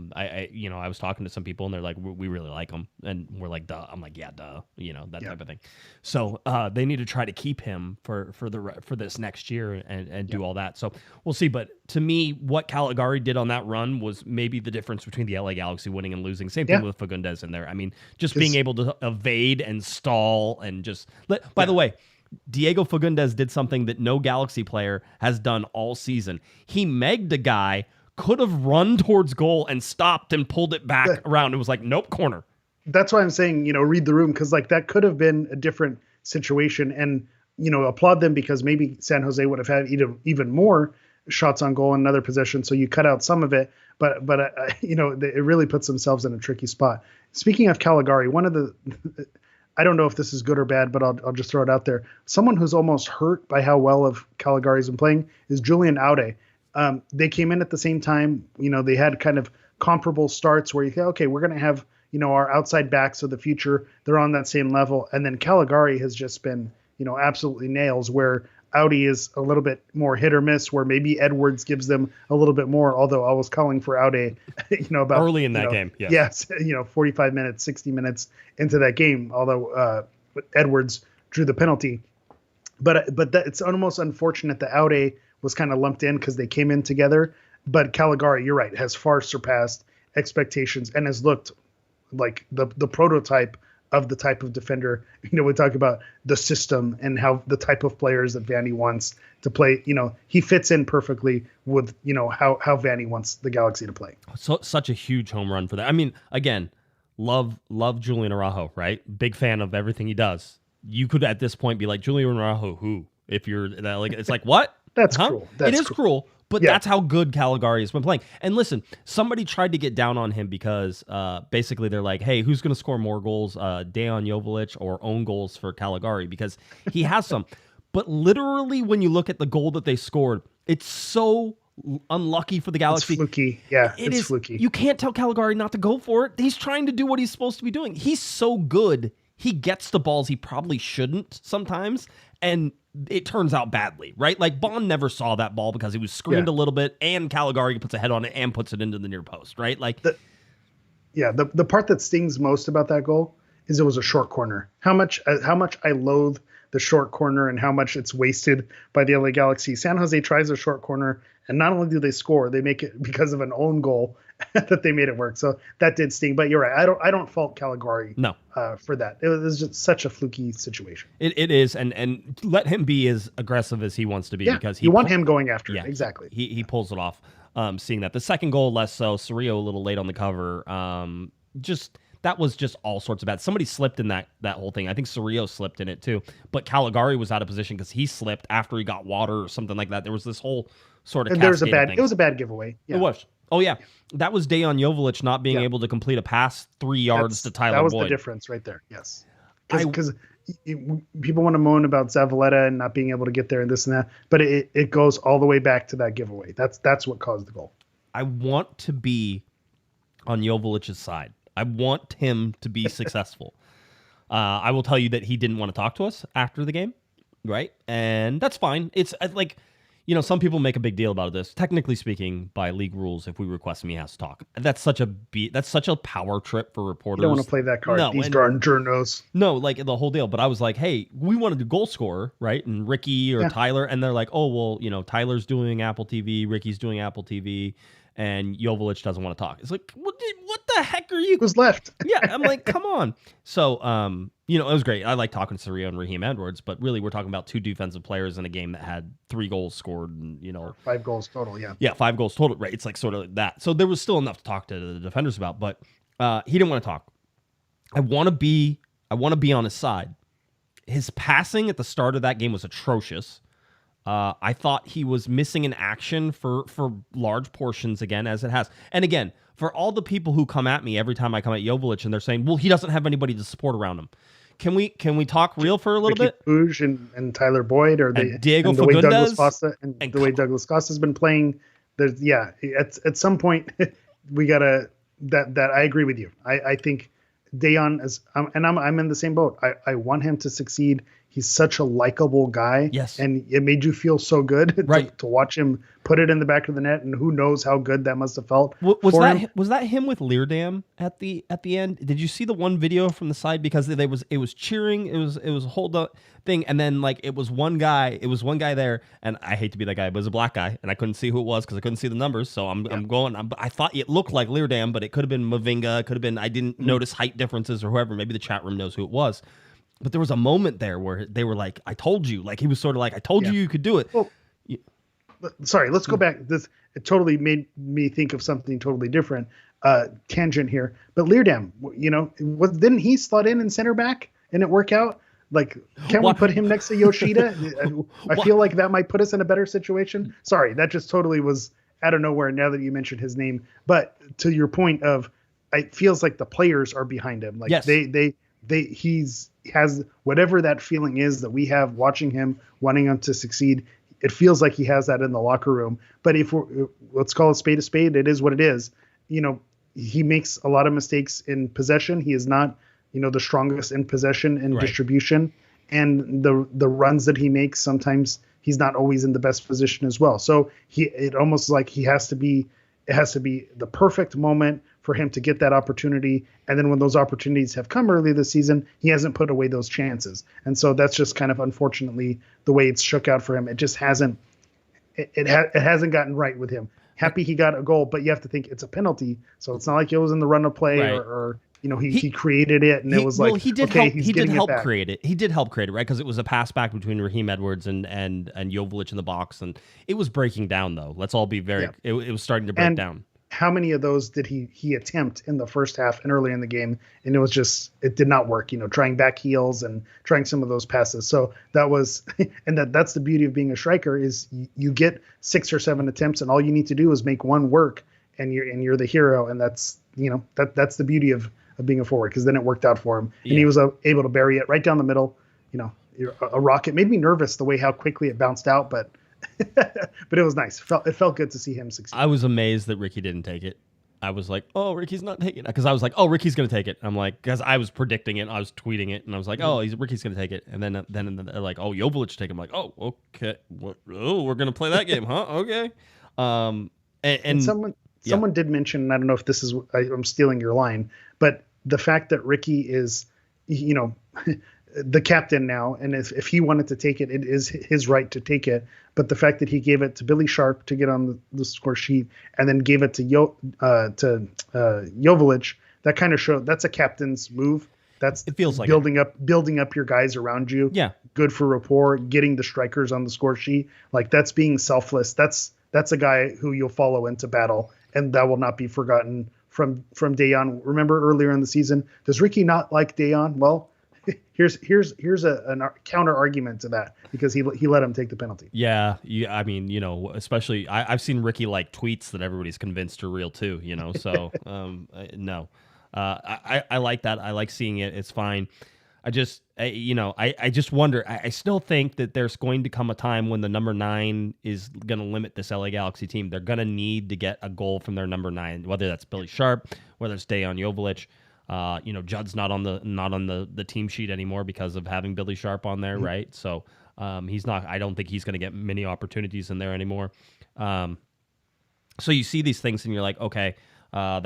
was talking to some people and they're like, we really like him, and we're like, duh. I'm like, yeah, duh. That type of thing. So they need to try to keep him for this next year and do all that. So we'll see. But to me, what Caligari did on that run was maybe the difference between the LA Galaxy winning and losing. Same thing with Fagundes in there. I mean, just being able to evade and stall and just by the way, Diego Fagundes did something that no Galaxy player has done all season. He megged a guy, could have run towards goal and stopped and pulled it back around. It was like, nope, corner. That's why I'm saying, read the room, because like that could have been a different situation, and applaud them because maybe San Jose would have had even more shots on goal in another possession. So you cut out some of it, but it really puts themselves in a tricky spot. Speaking of Caligari, one of the I don't know if this is good or bad, but I'll just throw it out there. Someone who's almost hurt by how well of Caligari's been playing is Julian Aude. They came in at the same time. They had kind of comparable starts where you think, okay, we're going to have, our outside backs of the future. They're on that same level. And then Caligari has just been, absolutely nails, where Audi is a little bit more hit or miss, where maybe Edwards gives them a little bit more, although I was calling for Audi, about early in that game. Yes. Yes. 45 minutes, 60 minutes into that game, although Edwards drew the penalty. But it's almost unfortunate that Audi was kind of lumped in because they came in together. But Caligari, you're right, has far surpassed expectations and has looked like the prototype of the type of defender. We talk about the system and how the type of players that Vanney wants to play. He fits in perfectly with how Vanney wants the Galaxy to play. So such a huge home run for that. I mean, again, love Julian Araujo, right? Big fan of everything he does. You could at this point be like, Julian Araujo, who? If you're like, it's like, what? That's cruel. It is cruel. But that's how good Caligari has been playing. And listen, somebody tried to get down on him because basically they're like, hey, who's going to score more goals, Dejan Joveljic or own goals for Caligari? Because he has some. But literally, when you look at the goal that they scored, it's so unlucky for the Galaxy. It's fluky. Yeah, it's fluky. You can't tell Caligari not to go for it. He's trying to do what he's supposed to be doing. He's so good. He gets the balls he probably shouldn't sometimes, and it turns out badly, right? Like Bond never saw that ball because he was screened a little bit, and Caligari puts a head on it and puts it into the near post, right? Like, the part that stings most about that goal is it was a short corner. How much I loathe the short corner and how much it's wasted by the LA Galaxy. San Jose tries a short corner, and not only do they score, they make it because of an own goal that they made it work. So that did sting. But you're right. I don't fault Caligari for that. It was just such a fluky situation. It is, and let him be as aggressive as he wants to be because you want him going after it. Exactly. He pulls it off. Seeing that the second goal less so. Cerrillo a little late on the cover. That was just all sorts of bad. Somebody slipped in that whole thing. I think Cerrillo slipped in it too. But Caligari was out of position because he slipped after he got water or something like that. There was this whole sort of it was a bad givegive. Yeah. It was. Oh yeah, that was Dejan Joveljic not being able to complete a pass 3 yards to Tyler Boyd. That was the difference right there. Yes, because people want to moan about Zavaleta and not being able to get there and this and that, but it goes all the way back to that giveaway. That's what caused the goal. I want to be on Joveljic's side. I want him to be successful. I will tell you that he didn't want to talk to us after the game, right? And that's fine. It's like, some people make a big deal about this. Technically speaking, by league rules, if we request him, he has to talk. That's such a power trip for reporters. You don't want to play that card. No, these darn journos. No, like the whole deal. But I was like, hey, we want to do goal scorer, right? And Riqui or Tyler, and they're like, oh well, Tyler's doing Apple TV, Ricky's doing Apple TV. And Joveljic doesn't want to talk. It's like, what the heck are you? Who's left? Yeah, I'm like, come on. So, it was great. I like talking to Cerrillo and Raheem Edwards, but really we're talking about two defensive players in a game that had 3 goals scored and, 5 goals total, yeah. Yeah, 5 goals total, right? It's like sort of that. So there was still enough to talk to the defenders about, but he didn't want to talk. I want to be on his side. His passing at the start of that game was atrocious. I thought he was missing in action for large portions again, as it has. And again, for all the people who come at me every time I come at Joveljic and they're saying, well, he doesn't have anybody to support around him. Can we talk real for a little bit? Puig and Tyler Boyd, or Diego the way Fagundes, Douglas Costa and the way Douglas Costa has been playing. At some point we gotta that I agree with you. I think Dejan is, and I'm in the same boat. I want him to succeed. He's such a likable guy. Yes. And it made you feel so good right. to watch him put it in the back of the net, and who knows how good that must have felt. Was that him with Leerdam at the end? Did you see the one video from the side? Because it was cheering, it was a hold up thing, and then like it was one guy there, and I hate to be that guy, but it was a black guy, and I couldn't see who it was because I couldn't see the numbers. So I thought it looked like Leerdam, but it could have been Mavinga, it could have been, I didn't notice height differences or whoever. Maybe the chat room knows who it was. But there was a moment there where they were like, I told you. Like, he was sort of like, I told you could do it. Well, sorry, let's go back. it totally made me think of something totally different. Tangent here, but Leerdam, didn't he slot in center back and it work out? Like, can we put him next to Yoshida? I feel like that might put us in a better situation. Sorry, that just totally was out of nowhere now that you mentioned his name. But to your point of, it feels like the players are behind him. Like, yes. He has whatever that feeling is that we have watching him, wanting him to succeed. It feels like he has that in the locker room. But let's call a spade, it is what it is. He makes a lot of mistakes in possession. He is not, the strongest in possession and distribution, and the runs that he makes, sometimes he's not always in the best position as well. So it almost like it has to be the perfect moment for him to get that opportunity. And then when those opportunities have come early this season, he hasn't put away those chances. And so that's just kind of unfortunately the way it's shook out for him. It just hasn't gotten right with him. Happy he got a goal, but you have to think it's a penalty. So it's not like it was in the run of play or he created it and it was like, he did help create it. He did help create it, right? Because it was a pass back between Raheem Edwards and Joveljic in the box, and it was breaking down though. Let's all be it was starting to break down. How many of those did he attempt in the first half and early in the game? And it did not work, trying back heels and trying some of those passes. So that was, and that's the beauty of being a striker is you get 6 or 7 attempts and all you need to do is make one work and you're the hero. And that's, that's the beauty of being a forward, because then it worked out for him and he was able to bury it right down the middle, a rocket. Made me nervous the way how quickly it bounced out, but it was nice. It felt good to see him succeed. I was amazed that Riqui didn't take it. I was like, oh, Ricky's not taking it. Because I was like, oh, Ricky's going to take it. I'm like, because I was predicting it. I was tweeting it. And I was like, oh, Ricky's going to take it. And then they're like, oh, Joveljic take it. I'm like, oh, okay. We're going to play that game, huh? Okay. And someone did mention, and I don't know if this is, I'm stealing your line, but the fact that Riqui is, the captain now, and if he wanted to take it, it is his right to take it. But the fact that he gave it to Billy Sharp to get on the score sheet, and then gave it to Joveljic, that kind of showed that's a captain's move. It feels like building up your guys around you. Yeah, good for rapport. Getting the strikers on the score sheet, like that's being selfless. That's a guy who you'll follow into battle, and that will not be forgotten from Dejan. Remember earlier in the season, does Riqui not like Dejan? Well, here's a counter argument to that, because he let him take the penalty. Yeah, I mean, especially I've seen Riqui like tweets that everybody's convinced are real too. So no, I like that. I like seeing it. It's fine. I just wonder. I still think that there's going to come a time when the number 9 is going to limit this LA Galaxy team. They're going to need to get a goal from their number 9, whether that's Billy Sharp, whether it's Dejan Joveljic. Judd's not on the team sheet anymore because of having Billy Sharp on there, right? So he's not. I don't think he's going to get many opportunities in there anymore. So you see these things and you're like, okay, I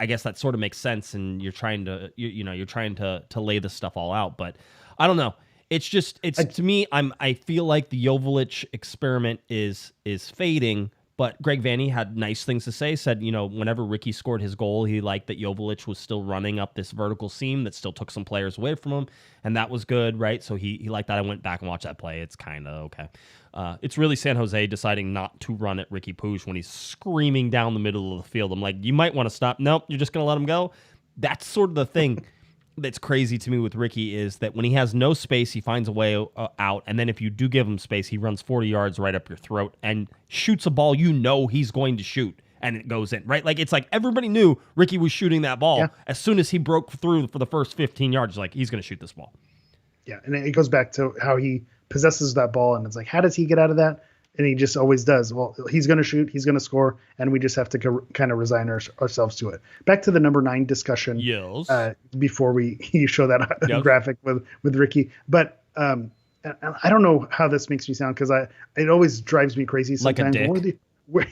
guess that sort of makes sense, and you're trying to lay this stuff all out. But I don't know. To me, I feel like the Joveljic experiment is fading. But Greg Vanney had nice things to say, said, whenever Riqui scored his goal, he liked that Joveljic was still running up this vertical seam that still took some players away from him, and that was good, right? So he liked that. I went back and watched that play. It's kind of okay. It's really San Jose deciding not to run at Riqui Puig when he's screaming down the middle of the field. I'm like, you might want to stop. Nope, you're just going to let him go? That's sort of the thing that's crazy to me with Riqui, is that when he has no space, he finds a way out, and then if you do give him space, he runs 40 yards right up your throat and shoots a ball he's going to shoot, and it goes in, right? Like, it's like everybody knew Riqui was shooting that ball. As soon as he broke through for the first 15 yards, like, he's going to shoot this ball. Yeah, and it goes back to how he possesses that ball, and it's like, how does he get out of that? And he just always does. Well, he's going to shoot, he's going to score, and we just have to kind of resign ourselves to it. Back to the number 9 discussion. Yes. Before you show that graphic with Riqui, but and I don't know how this makes me sound, because it always drives me crazy sometimes. Like a dick. We're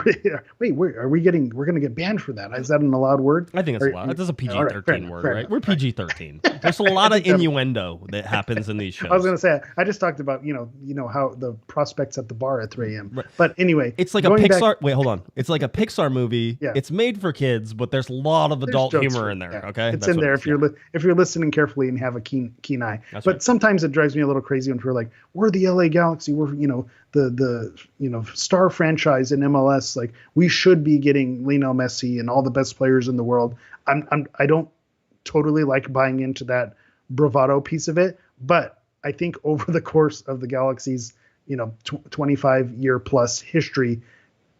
going to get banned for that. Is that an allowed word? I think it's allowed. That's a PG-13 word, right? We're PG-13. There's a lot of innuendo that happens in these shows. I was going to say, I just talked about, how the prospects at the bar at 3 a.m. Right. But anyway. It's like a Pixar. Wait, hold on. It's like a Pixar movie. Yeah. It's made for kids, but there's a lot of adult humor in there. Yeah. Okay. It's in there if you're listening carefully and have a keen eye. But sometimes it drives me a little crazy when we're like, we're the LA Galaxy. We're, star franchise in MLS. Like, we should be getting Lionel Messi and all the best players in the world. I don't totally like buying into that bravado piece of it, but I think over the course of the Galaxy's 25-year plus history,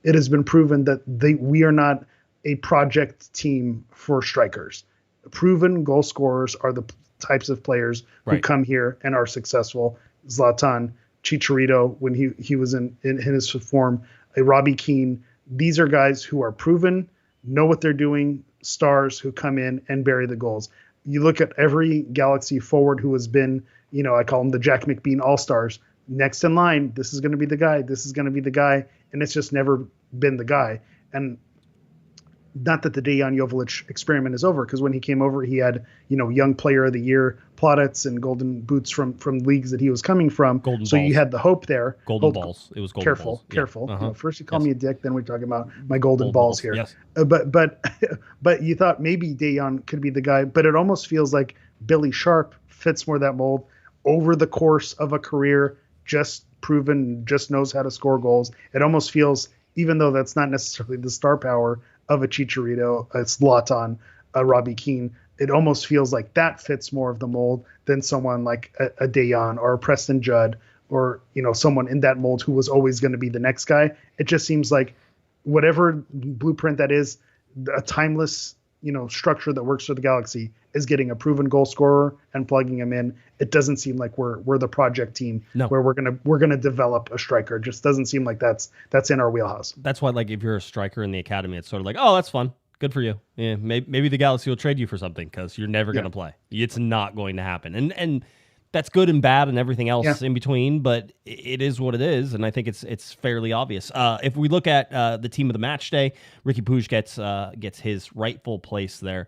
it has been proven that we are not a project team for strikers. Proven goal scorers are the types of players who come here and are successful. Zlatan, Chicharito, when he was in his form, a Robbie Keane. These are guys who are proven, know what they're doing, stars who come in and bury the goals. You look at every Galaxy forward who has been, I call them the Jack McBean All-Stars. Next in line, this is going to be the guy. This is going to be the guy. And it's just never been the guy. And not that the Dejan Joveljic experiment is over, because when he came over, he had, Young Player of the Year plaudits and golden boots from leagues that he was coming from. Golden so balls. You had the hope there. Golden balls. It was golden balls. Careful. Yeah. Uh-huh. First you call me a dick, then we're talking about my golden balls here. Yes. But you thought maybe Dejan could be the guy, but it almost feels like Billy Sharp fits more that mold over the course of a career, just proven, just knows how to score goals. It almost feels, even though that's not necessarily the star power of a Chicharito, a Zlatan, a Robbie Keane, it almost feels like that fits more of the mold than someone like a Dejan or a Preston Judd or, someone in that mold who was always going to be the next guy. It just seems like whatever blueprint that is, a timeless, structure that works for the Galaxy is getting a proven goal scorer and plugging him in. It doesn't seem like we're the project team where we're gonna develop a striker. It just doesn't seem like that's in our wheelhouse. That's why, like, if you're a striker in the academy, it's sort of like, oh, that's fun. Good for you. Yeah, maybe the Galaxy will trade you for something because you're never going to play. It's not going to happen. And that's good and bad and everything else in between, but it is what it is, and I think it's fairly obvious. If we look at the team of the match day, Riqui Puig gets his rightful place there.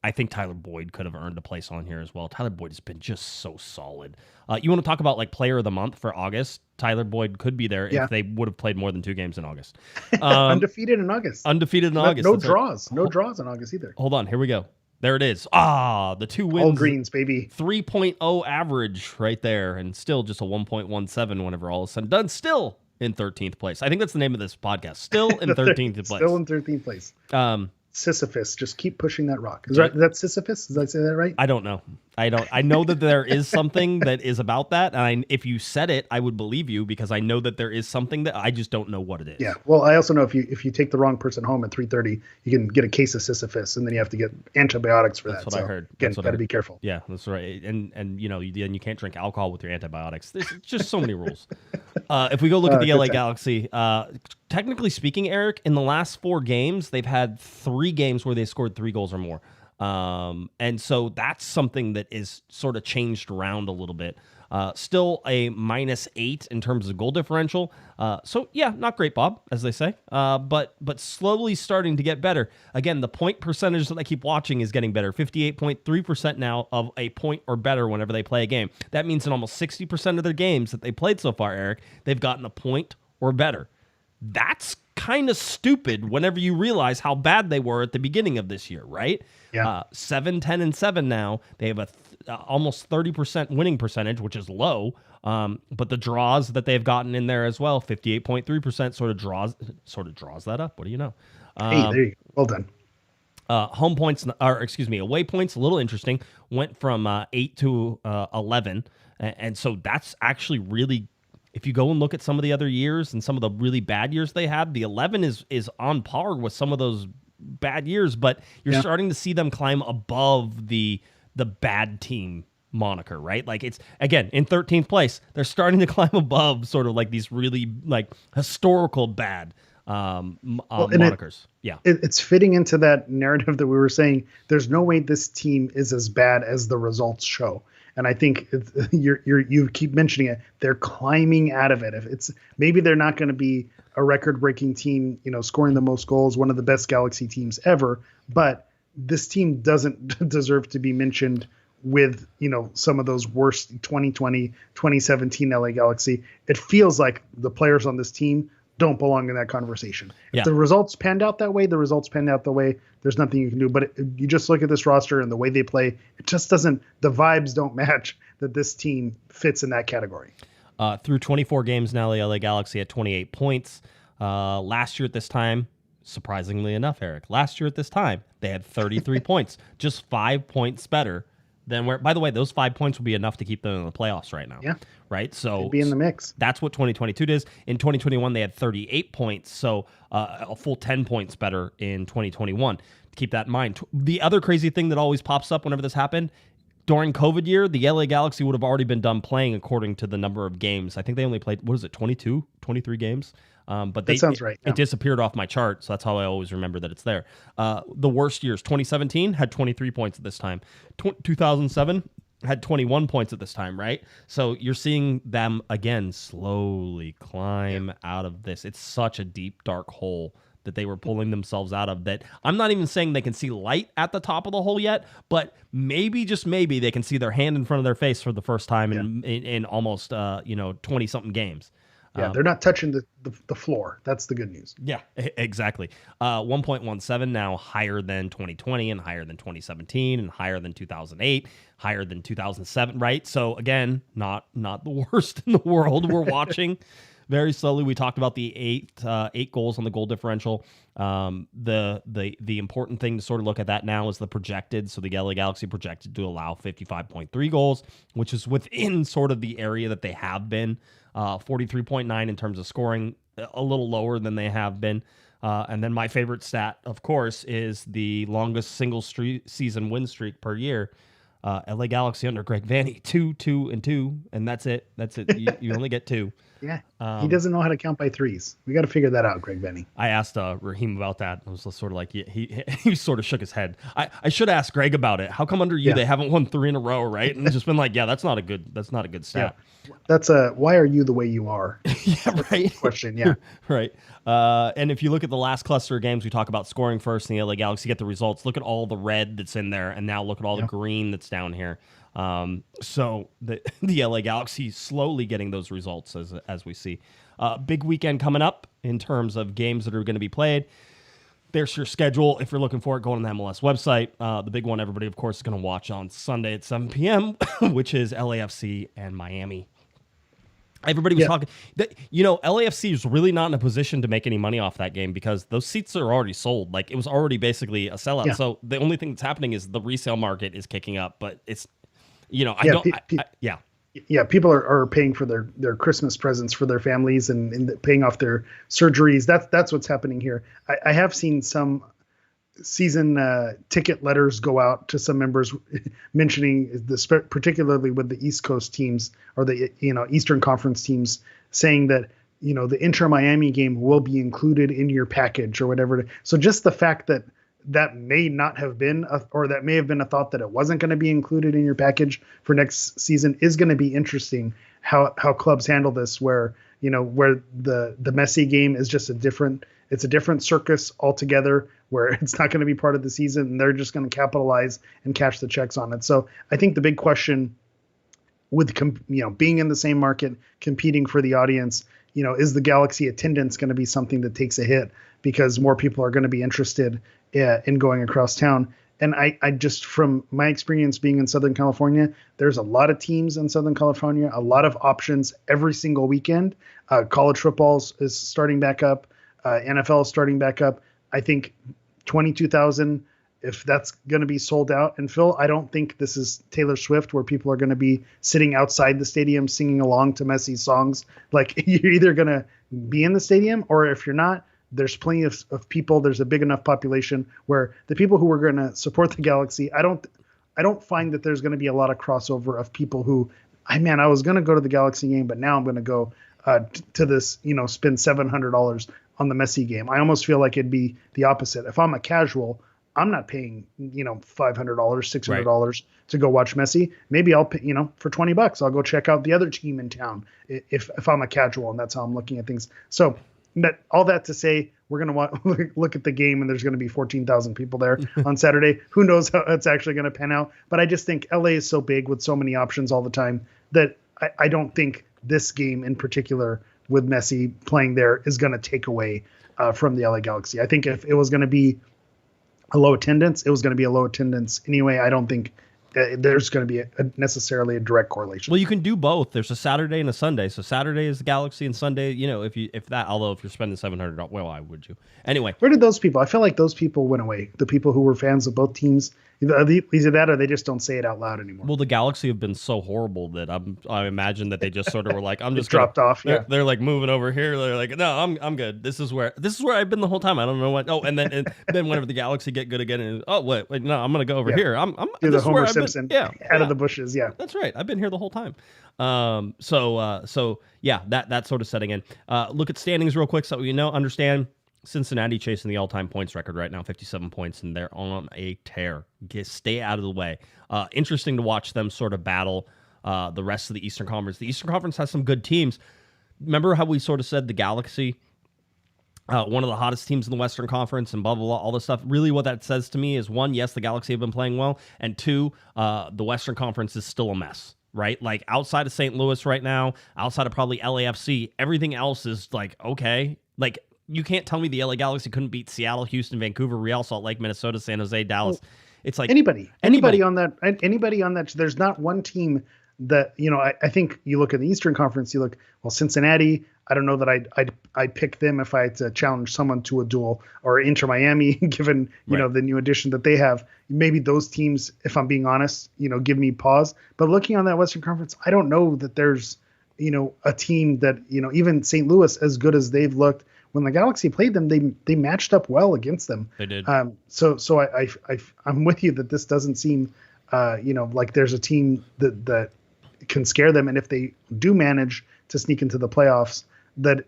I think Tyler Boyd could have earned a place on here as well. Tyler Boyd has been just so solid. You want to talk about like player of the month for August? Tyler Boyd could be there if they would have played more than 2 games in August. Undefeated in August. No draws. No draws in August either. Hold on. Here we go. There it is. The 2 wins. All greens, baby. 3.0 average right there, and still just a 1.17 whenever all is said and done. Still in 13th place. I think that's the name of this podcast. Still in 13th place. Still in 13th place. Sisyphus, just keep pushing that rock. Is that Sisyphus? Did I say that right? I don't know. I know that there is something that is about that, and if you said it, I would believe you because I know that there is something that I just don't know what it is. Yeah. Well, I also know if you take the wrong person home at 3:30, you can get a case of Sisyphus, and then you have to get antibiotics for that. That's what I heard. Again, got to be careful. Yeah, that's right. And you can't drink alcohol with your antibiotics. There's just so many rules. If we go look at the LA Galaxy, technically speaking, Eric, in the last 4 games, they've had 3 games where they scored 3 goals or more. And so that's something that is sort of changed around a little bit. Still a -8 in terms of goal differential. So yeah, not great, Bob, as they say. But slowly starting to get better. Again, the point percentage that I keep watching is getting better. 58.3% now of a point or better whenever they play a game. That means in almost 60% of their games that they played so far, Eric, they've gotten a point or better. That's kind of stupid whenever you realize how bad they were at the beginning of this year, right? Yeah. 7, 10, and 7 now. They have a almost 30% winning percentage, which is low. But the draws that they've gotten in there as well, 58.3% sort of draws that up. What do you know? Hey, there you go. Well done. Away points, a little interesting. Went from 8 to 11. And so that's actually really, if you go and look at some of the other years and some of the really bad years they had, the 11 is on par with some of those bad years, but you're starting to see them climb above the bad team moniker, right? Like, it's, again, in 13th place, they're starting to climb above sort of like these really like historical bad monikers. It's fitting into that narrative that we were saying. There's no way this team is as bad as the results show. And I think you keep mentioning it. They're climbing out of it. If it's, maybe they're not going to be a record-breaking team, scoring the most goals, one of the best Galaxy teams ever. But this team doesn't deserve to be mentioned with, some of those worst 2020, 2017 LA Galaxy. It feels like the players on this team don't belong in that conversation. If the results panned out that way, the results panned out the way. There's nothing you can do. But you just look at this roster and the way they play, it just doesn't, the vibes don't match that this team fits in that category. Through 24 games now, the LA Galaxy at 28 points. Last year at this time, surprisingly enough, Eric, last year at this time, they had 33 points, just 5 points better than where, by the way, those 5 points would be enough to keep them in the playoffs right now. Yeah. Right. So they'd be in the mix. That's what 2022 does. In 2021, they had 38 points. So a full 10 points better in 2021. Keep that in mind. The other crazy thing that always pops up whenever this happened, during COVID year, the LA Galaxy would have already been done playing according to the number of games. I think they only played, 23 games? But that sounds right. It disappeared off my chart, so that's how I always remember that it's there. The worst years, 2017 had 23 points at this time. 2007 had 21 points at this time, right? So you're seeing them, again, slowly climb out of this. It's such a deep, dark hole that they were pulling themselves out of, that I'm not even saying they can see light at the top of the hole yet, but maybe, just maybe, they can see their hand in front of their face for the first time in almost 20-something games. Yeah, they're not touching the floor. That's the good news. Yeah, exactly. 1.17 now, higher than 2020 and higher than 2017 and higher than 2008, higher than 2007, right? So again, not the worst in the world. We're watching very slowly. We talked about the eight goals on the goal differential. The important thing to sort of look at that now is the projected. So the LA Galaxy projected to allow 55.3 goals, which is within sort of the area that they have been. 43.9 in terms of scoring, a little lower than they have been. And then my favorite stat, of course, is the longest single season win streak per year. LA Galaxy under Greg Vanney, 2-2-2, and that's it. That's it. You only get 2. Yeah, he doesn't know how to count by threes. We got to figure that out, Greg Vanney. I asked Raheem about that. I was sort of like, he sort of shook his head. I should ask Greg about it. How come under you they haven't won 3 in a row, right? And just been like, yeah, that's not a good stat. Yeah. That's why are you the way you are? Yeah, right. Question. Yeah, right. And if you look at the last cluster of games, we talk about scoring first in the LA Galaxy, get the results. Look at all the red that's in there, and now look at all the green that's down here. So the LA Galaxy slowly getting those results as we see. Big weekend coming up in terms of games that are going to be played. There's your schedule. If you're looking for it, go on the MLS website. The big one everybody, of course, is going to watch on Sunday at 7 p.m., which is LAFC and Miami. Everybody was talking that, LAFC is really not in a position to make any money off that game because those seats are already sold. Like, it was already basically a sellout. Yeah. So the only thing that's happening is the resale market is kicking up, but it's, people are paying for their Christmas presents for their families and paying off their surgeries. That's what's happening here. I have seen some season ticket letters go out to some members mentioning particularly with the East Coast teams or the Eastern Conference teams, saying that the Inter Miami game will be included in your package or whatever. So just the fact that may not have been or that may have been a thought that it wasn't going to be included in your package for next season is going to be interesting. How clubs handle this, where the Messi game is just a different circus altogether, where it's not going to be part of the season and they're just going to capitalize and cash the checks on it. So I think the big question with being in the same market, competing for the audience, is the Galaxy attendance going to be something that takes a hit because more people are going to be interested in going across town? And I just, from my experience being in Southern California, there's a lot of teams in Southern California, a lot of options every single weekend. College football is starting back up. NFL is starting back up. I think 22,000, if that's going to be sold out. And Phil, I don't think this is Taylor Swift where people are going to be sitting outside the stadium singing along to Messi's songs. Like, you're either going to be in the stadium, or if you're not, there's plenty of people. There's a big enough population where the people who are going to support the Galaxy, I don't find that there's going to be a lot of crossover of people who, I was going to go to the Galaxy game, but now I'm going to go to this, spend $700 on the Messi game. I almost feel like it'd be the opposite. If I'm a casual, I'm not paying, $500, $600 to go watch Messi. Maybe I'll pay, for $20, I'll go check out the other team in town if I'm a casual, and that's how I'm looking at things. So all that to say, we're going to look at the game, and there's going to be 14,000 people there on Saturday. Who knows how it's actually going to pan out? But I just think LA is so big with so many options all the time that I don't think this game in particular with Messi playing there is going to take away from the LA Galaxy. I think if it was going to be a low attendance, it was going to be a low attendance anyway. I don't think there's going to be necessarily a direct correlation. Well, you can do both. There's a Saturday and a Sunday. So Saturday is the Galaxy, and Sunday, although if you're spending $700, well, why would you? Anyway, where did those people? I feel like those people went away. The people who were fans of both teams, either that or they just don't say it out loud anymore. Well, the Galaxy have been so horrible that I imagine that they just sort of were like, I'm just dropped off. Yeah, they're like moving over here. They're like, no, I'm good. This is where I've been the whole time. I don't know what. Oh, and then whenever the Galaxy get good again, and wait, no, I'm gonna go over here. I'm do the Homer Simpson. Out of the bushes. Yeah, that's right. I've been here the whole time. So that sort of setting in. Look at standings real quick, so understand. Cincinnati chasing the all-time points record right now, 57 points, and they're on a tear. Stay out of the way. Interesting to watch them sort of battle the rest of the Eastern Conference. The Eastern Conference has some good teams. Remember how we sort of said the Galaxy, one of the hottest teams in the Western Conference, and blah, blah, blah, all this stuff? Really what that says to me is, one, yes, the Galaxy have been playing well, and two, the Western Conference is still a mess. Right? Like outside of St. Louis right now, outside of probably LAFC, everything else is like, okay. Like, you can't tell me the LA Galaxy couldn't beat Seattle, Houston, Vancouver, Real Salt Lake, Minnesota, San Jose, Dallas. It's like anybody on that. There's not one team that, I think you look at the Eastern Conference, you look, well, Cincinnati, I don't know that I'd pick them if I had to challenge someone to a duel, or Inter Miami, given, the new addition that they have. Maybe those teams, if I'm being honest, give me pause. But looking on that Western Conference, I don't know that there's, a team that, even St. Louis, as good as they've looked, when the Galaxy played them, they matched up well against them. They did. So I'm with you that this doesn't seem, like there's a team that can scare them. And if they do manage to sneak into the playoffs, that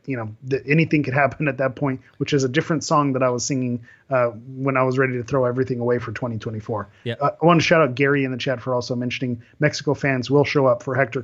anything could happen at that point, which is a different song that I was singing when I was ready to throw everything away for 2024. Yeah. I want to shout out Gary in the chat for also mentioning Mexico fans will show up for Hector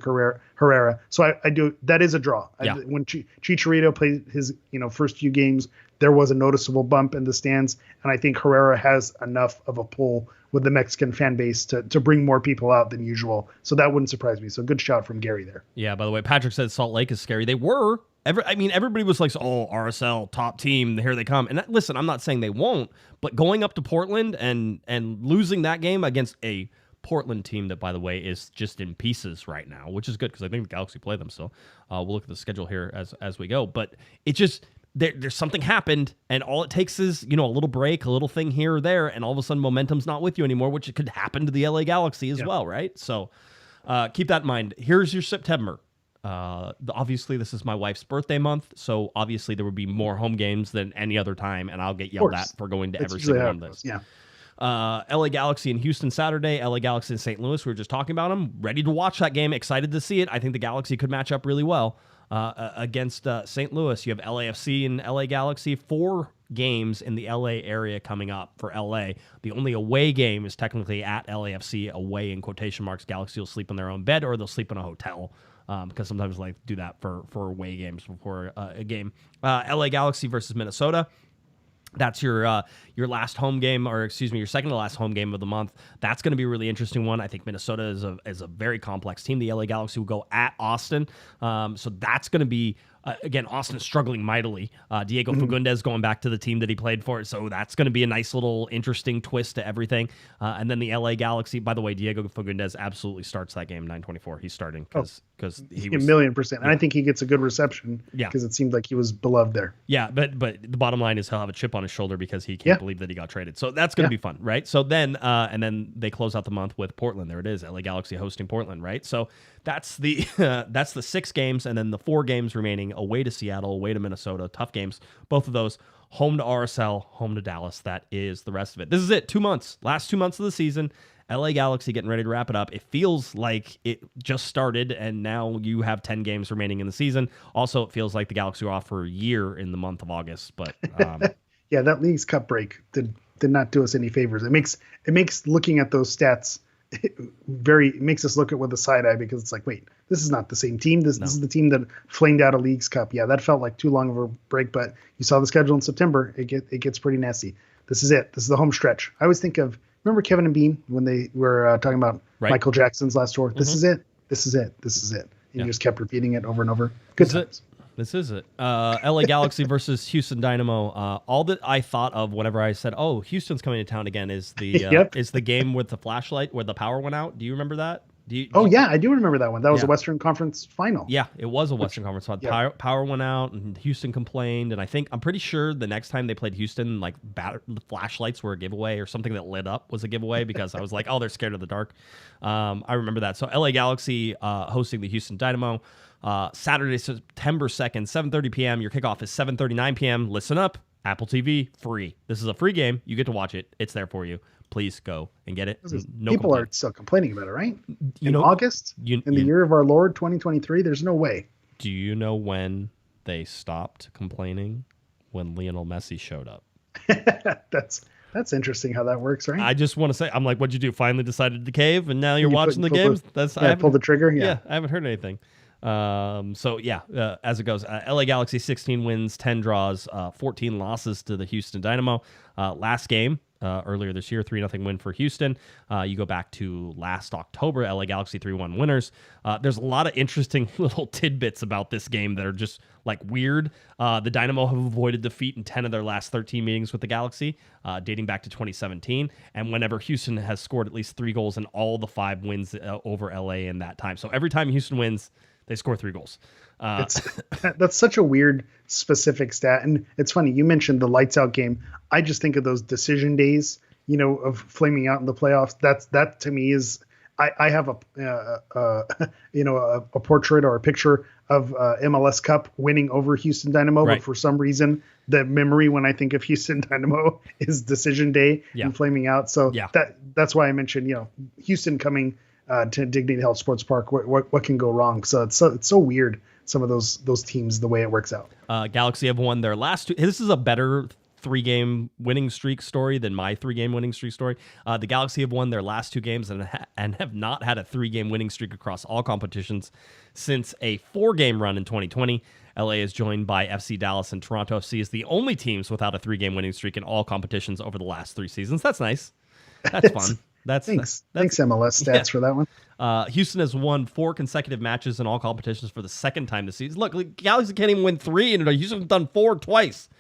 Herrera. So I do. That is a draw. Yeah. When Chicharito played his first few games, there was a noticeable bump in the stands, and I think Herrera has enough of a pull with the Mexican fan base to bring more people out than usual. So that wouldn't surprise me. So good shout from Gary there. Yeah, by the way, Patrick said Salt Lake is scary. They were. Everybody was like, oh, RSL, top team, here they come. And listen, I'm not saying they won't, but going up to Portland and losing that game against a Portland team that, by the way, is just in pieces right now, which is good because I think the Galaxy play them still. We'll look at the schedule here as we go. But it just... There's something happened, and all it takes is, a little break, a little thing here or there, and all of a sudden momentum's not with you anymore, which it could happen to the LA Galaxy as well, right? So keep that in mind. Here's your September. Obviously, this is my wife's birthday month, so obviously there would be more home games than any other time, and I'll get yelled at for going to every single one of those. Yeah. LA Galaxy in Houston Saturday, LA Galaxy in St. Louis. We were just talking about them. Ready to watch that game. Excited to see it. I think the Galaxy could match up really well against St. Louis. You have LAFC and LA Galaxy. 4 games in the LA area coming up for LA. The only away game is technically at LAFC, away in quotation marks. Galaxy will sleep in their own bed or they'll sleep in a hotel. Because sometimes they do that for away games before a game. LA Galaxy versus Minnesota. That's your last home game, or excuse me, your second to last home game of the month. That's going to be a really interesting one. I think Minnesota is a very complex team. The LA Galaxy will go at Austin, so that's going to be again, Austin is struggling mightily. Diego Fagundes going back to the team that he played for, so that's going to be a nice little interesting twist to everything. And then the LA Galaxy. By the way, Diego Fagundes absolutely starts that game 9:24. He's starting because he was 1,000,000%. And I think he gets a good reception because it seemed like he was beloved there. Yeah, but the bottom line is he'll have a chip on his shoulder because he can't believe that he got traded. So that's going to be fun, right? So then and then they close out the month with Portland. There it is, LA Galaxy hosting Portland, right? So that's the 6 games, and then the 4 games remaining away to Seattle, away to Minnesota. Tough games, both of those. Home to RSL, home to Dallas. That is the rest of it. This is it. 2 months. Last 2 months of the season. LA Galaxy getting ready to wrap it up. It feels like it just started, and now you have 10 games remaining in the season. Also, it feels like the Galaxy are off for a year in the month of August. But yeah, that Leagues Cup break did not do us any favors. It makes looking at those stats it makes us look at with a side eye, because it's like, wait, this is not the same team. This is the team that flamed out a Leagues Cup. Yeah, that felt like too long of a break, but you saw the schedule in September. It gets pretty nasty. This is it. This is the home stretch. I always think of, remember Kevin and Bean when they were talking about Michael Jackson's last tour? This is it. This is it. This is it. And you just kept repeating it over and over. Good times. this is it. LA Galaxy versus Houston Dynamo. All that I thought of whenever I said, "Oh, Houston's coming to town again," is the is the game with the flashlight where the power went out. Do you remember that? Yeah, I do remember that one. That was a Western Conference final. Yeah, it was a Western Conference final. Power went out, and Houston complained. And I'm pretty sure the next time they played Houston, like the flashlights were a giveaway, or something that lit up was a giveaway, because I was like, oh, they're scared of the dark. I remember that. So LA Galaxy hosting the Houston Dynamo. Saturday, September 2nd, 7:30 p.m. Your kickoff is 7:39 p.m. Listen up, Apple TV, free. This is a free game. You get to watch it. It's there for you. Please go and get it. No people are still complaining about it, right? In August, in the year of our Lord 2023, there's no way. Do you know when they stopped complaining? When Lionel Messi showed up. That's interesting how that works, right? I just want to say, I'm like, what'd you do? Finally decided to cave, and now you're watching the games? Pull the trigger. Yeah, I haven't heard anything. As it goes, LA Galaxy 16 wins, 10 draws, 14 losses to the Houston Dynamo. Last game earlier this year, 3-0 win for Houston. You go back to last October, LA Galaxy 3-1 winners. There's a lot of interesting little tidbits about this game that are just like weird. The Dynamo have avoided defeat in 10 of their last 13 meetings with the Galaxy, dating back to 2017. And whenever Houston has scored at least 3 goals in all the 5 wins over LA in that time. So every time Houston wins, they score 3 goals. That's such a weird specific stat. And it's funny, you mentioned the lights out game. I just think of those decision days, of flaming out in the playoffs. That to me is, I have a portrait or a picture of MLS Cup winning over Houston Dynamo. Right. But for some reason, the memory when I think of Houston Dynamo is decision day and flaming out. So that's why I mentioned, Houston coming to Dignity Health Sports Park. What can go wrong? So it's so weird. Some of those teams, the way it works out. Galaxy have won their last 2. This is a better 3-game winning streak story than my 3-game winning streak story. The Galaxy have won their last 2 games and have not had a 3-game winning streak across all competitions since a 4-game run in 2020. LA is joined by FC Dallas, and Toronto FC is the only teams without a 3-game winning streak in all competitions over the last 3 seasons. That's nice. That's fun. Thanks MLS stats for that one. Houston has won 4 consecutive matches in all competitions for the 2nd time this season. Look, Galaxy can't even win 3, and Houston's done 4 twice.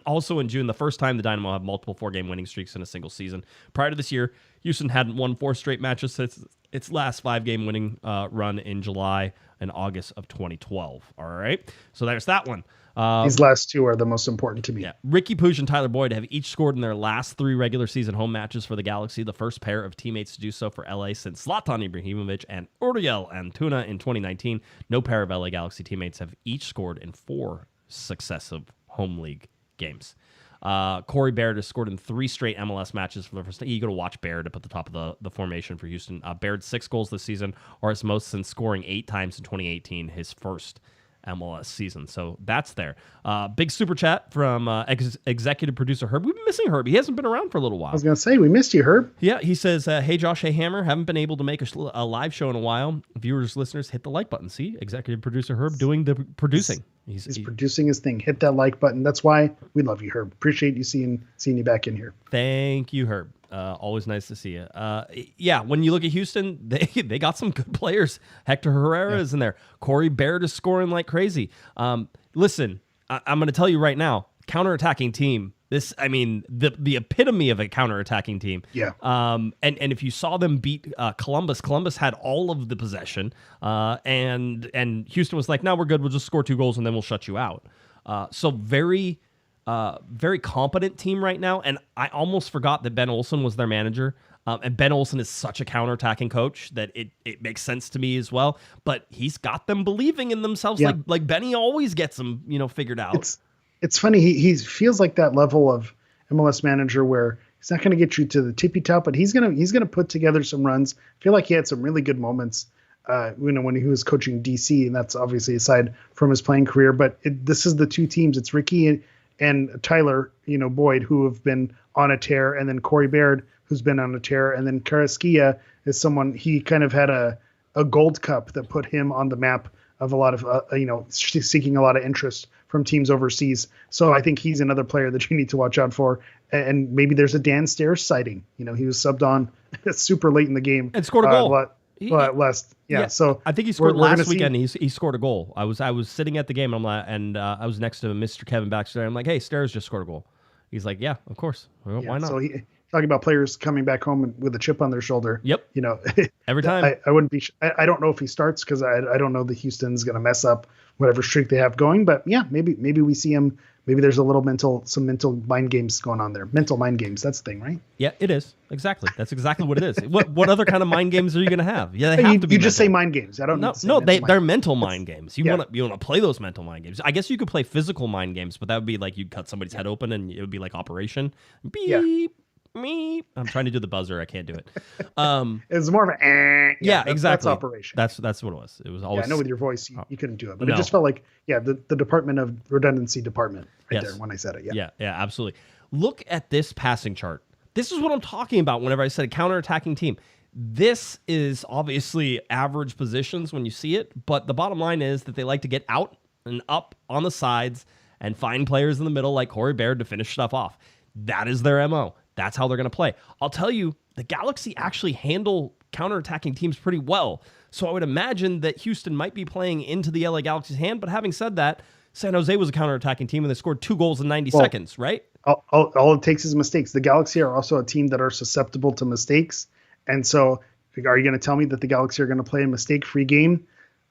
Also in June, the first time the Dynamo have multiple 4-game winning streaks in a single season. Prior to this year, Houston hadn't won 4 straight matches since its last 5-game winning run in July and August of 2012. All right, so there's that one. These last 2 are the most important to me. Yeah. Riqui Puig and Tyler Boyd have each scored in their last 3 regular season home matches for the Galaxy, the first pair of teammates to do so for LA since Zlatan Ibrahimovic and Uriel Antuna in 2019. No pair of LA Galaxy teammates have each scored in 4 successive home league games. Corey Baird has scored in 3 straight MLS matches for the first time. You got to watch Baird up at the top of the formation for Houston. Baird's 6 goals this season, or his most since scoring 8 times in 2018, his first MLS season. So that's there. Big super chat from executive producer Herb. We've been missing Herb. He hasn't been around for a little while. I was going to say, we missed you, Herb. Yeah, he says, hey, Josh, hey, Hammer. Haven't been able to make a live show in a while. Viewers, listeners, hit the like button. See, executive producer Herb doing the producing. He's producing his thing. Hit that like button. That's why we love you, Herb. Appreciate you seeing you back in here. Thank you, Herb. Always nice to see you. When you look at Houston, they got some good players. Hector Herrera is in there. Corey Baird is scoring like crazy. Listen, I'm going to tell you right now, counterattacking team. The epitome of a counterattacking team. Yeah. And if you saw them beat Columbus had all of the possession. And Houston was like, no, we're good. We'll just score 2 goals and then we'll shut you out. So very competent team right now, and I almost forgot that Ben Olsen was their manager. And Ben Olsen is such a counterattacking coach that it makes sense to me as well. But he's got them believing in themselves, like Benny always gets them, figured out. It's funny. He feels like that level of MLS manager where he's not going to get you to the tippy top, but he's gonna put together some runs. I feel like he had some really good moments. When he was coaching DC, and that's obviously aside from his playing career. But this is the 2 teams. It's Riqui and Tyler, Boyd, who have been on a tear, and then Corey Baird, who's been on a tear, and then Carrasquilla is someone, he kind of had a gold cup that put him on the map of a lot of, seeking a lot of interest from teams overseas. So I think he's another player that you need to watch out for. And maybe there's a Dan Stairs sighting. He was subbed on super late in the game. And scored a goal. Yeah. So I think he scored we're gonna last see- weekend. He scored a goal. I was sitting at the game. I was next to Mr. Kevin Baxter. I'm like, hey, Stairs just scored a goal. He's like, yeah, of course. Well, Yeah, why not? So talking about players coming back home with a chip on their shoulder. Yep. You know, Every time. I wouldn't be. I don't know if he starts because I don't know that Houston's going to mess up whatever streak they have going. But yeah, maybe we see him. Maybe there's a little some mental mind games going on there. Mental mind games. That's the thing, right? Yeah, it is. Exactly. That's exactly what it is. What other kind of mind games are you going to have? Yeah, they have You to be. just say mental. mind games. I don't know. No, they're mental mind games. You Yeah. want to play those mental mind games. I guess you could play physical mind games, but that would be like you'd cut somebody's head open and it would be like Operation Beep. Yeah. Meep. I'm trying to do the buzzer. I can't do it. It's more of a. Yeah, That's exactly. Operation. That's what it was. It was always. Yeah, I know with your voice you couldn't do it, but No. it just felt like the Department of Redundancy department right Yes. there when I said it. Yeah, absolutely. Look at this passing chart. This is what I'm talking about whenever I said a counterattacking team. This is obviously average positions when you see it, but the bottom line is that they like to get out and up on the sides and find players in the middle like Corey Baird to finish stuff off. That is their MO. That's how they're going to play. I'll tell you, the Galaxy actually handle counterattacking teams pretty well. So I would imagine that Houston might be playing into the LA Galaxy's hand. But having said that, San Jose was a counterattacking team and they scored 2 goals in 90 seconds, right? All it takes is mistakes. The Galaxy are also a team that are susceptible to mistakes. And so are you going to tell me that the Galaxy are going to play a mistake-free game?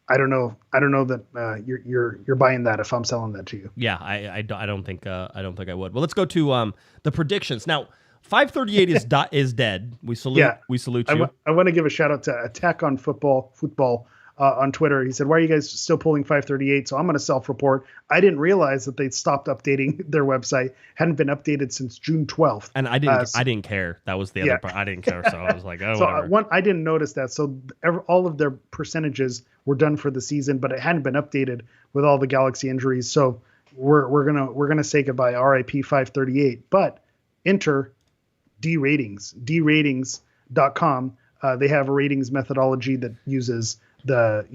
I don't know that you're buying that if I'm selling that to you. Yeah, I don't think I would. Well, let's go to the predictions. Now, 538 is dead. We salute you. I want to give a shout out to Attack on Football on Twitter. He said, "Why are you guys still pulling 538?" So I'm going to self-report. I didn't realize that they'd stopped updating their website. Hadn't been updated since June 12th. And I didn't care. That was the other part. I didn't care. So I was like, oh, whatever. I didn't notice that. So all of their percentages were done for the season, but it hadn't been updated with all the Galaxy injuries. So we're gonna say goodbye. RIP 538. But enter DRatings. DRatings.com. They have a ratings methodology that uses the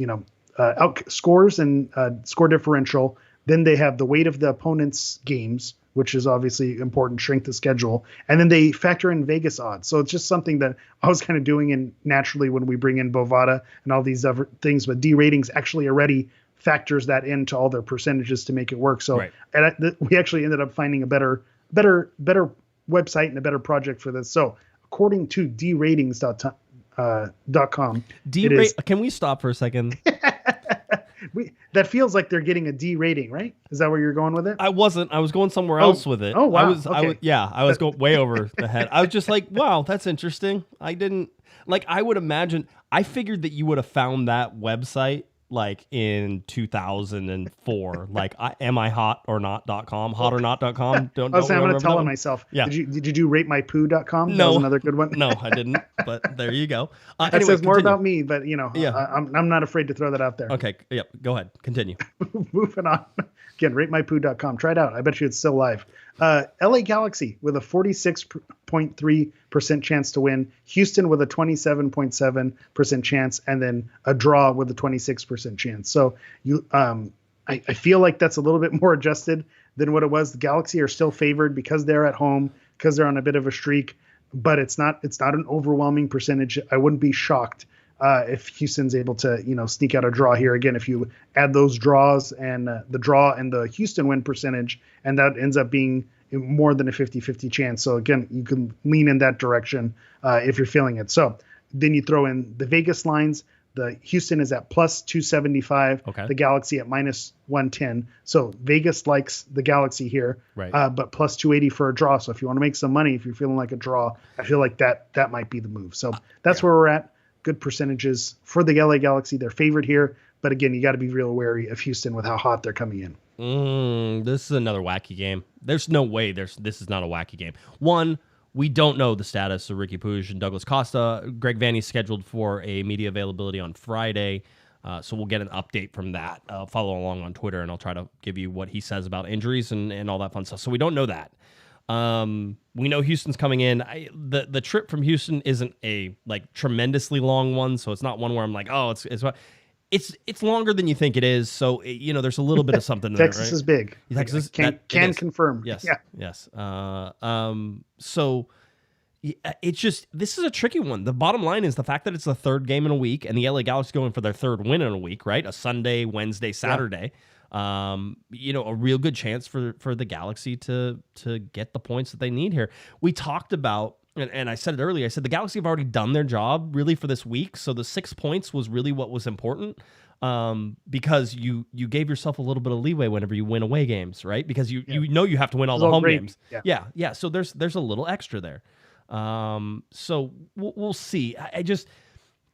scores and score differential. Then they have the weight of the opponent's games, which is obviously important, shrink the schedule. And then they factor in Vegas odds. So it's just something that I was kind of doing in naturally when we bring in Bovada and all these other things. But DRatings actually already factors that into all their percentages to make it work. So right. And we actually ended up finding a better website and a better project for this. So according to DRatings.com, Can we stop for a second? that feels like they're getting a D rating, right? Is that where you're going with it? I wasn't. I was going somewhere else with it. Oh, wow. I was going way over the head. I was just like, wow, that's interesting. I didn't I would imagine. I figured that you would have found that website like in 2004, like am I hot or not.com, hotornot.com. I'm going to tell on myself. Yeah. Did you rate mypoo.com? No. That was another good one. No, I didn't. But there you go. That anyway, says more continue. about me, but I'm not afraid to throw that out there. Okay. Yep. Go ahead. Continue. Moving on. Again, ratemypoo.com. Try it out. I bet you it's still live. LA Galaxy with a 46.3% chance to win. Houston with a 27.7% chance, and then a draw with a 26% chance. So I feel like that's a little bit more adjusted than what it was. The Galaxy are still favored because they're at home, because they're on a bit of a streak, but it's not an overwhelming percentage. I wouldn't be shocked if Houston's able to, sneak out a draw here. Again, if you add those draws and the draw and the Houston win percentage, and that ends up being more than a 50-50 chance. So again, you can lean in that direction if you're feeling it. So then you throw in the Vegas lines. The Houston is at plus 275. Okay. The Galaxy at minus 110. So Vegas likes the Galaxy here, right. But plus 280 for a draw. So if you want to make some money, if you're feeling like a draw, I feel like that might be the move. So that's where we're at. Good percentages for the LA Galaxy. They're favored here. But again, you got to be real wary of Houston with how hot they're coming in. This is another wacky game. There's no way this is not a wacky game. One, we don't know the status of Riqui Puig and Douglas Costa. Greg Vanney scheduled for a media availability on Friday, so we'll get an update from that. Follow along on Twitter, and I'll try to give you what he says about injuries and all that fun stuff. So we don't know that. We know Houston's coming in. The trip from Houston isn't a tremendously long one, so it's not one where I'm like, oh, it's longer than you think it is. So there's a little bit of something there. Texas right? is big. Texas can confirm. Yes. Yeah. Yes. So It's just, this is a tricky one. The bottom line is the fact that it's the third game in a week, and the LA Galaxy going for their third win in a week, right? A Sunday, Wednesday, Saturday. Yeah. A real good chance for the Galaxy to get the points that they need here. We talked about, and I said it earlier, I said the Galaxy have already done their job really for this week, so the 6 points was really what was important. Because you gave yourself a little bit of leeway whenever you win away games, right? Because you know you have to win all the home games. Yeah. So there's a little extra there. So we'll see.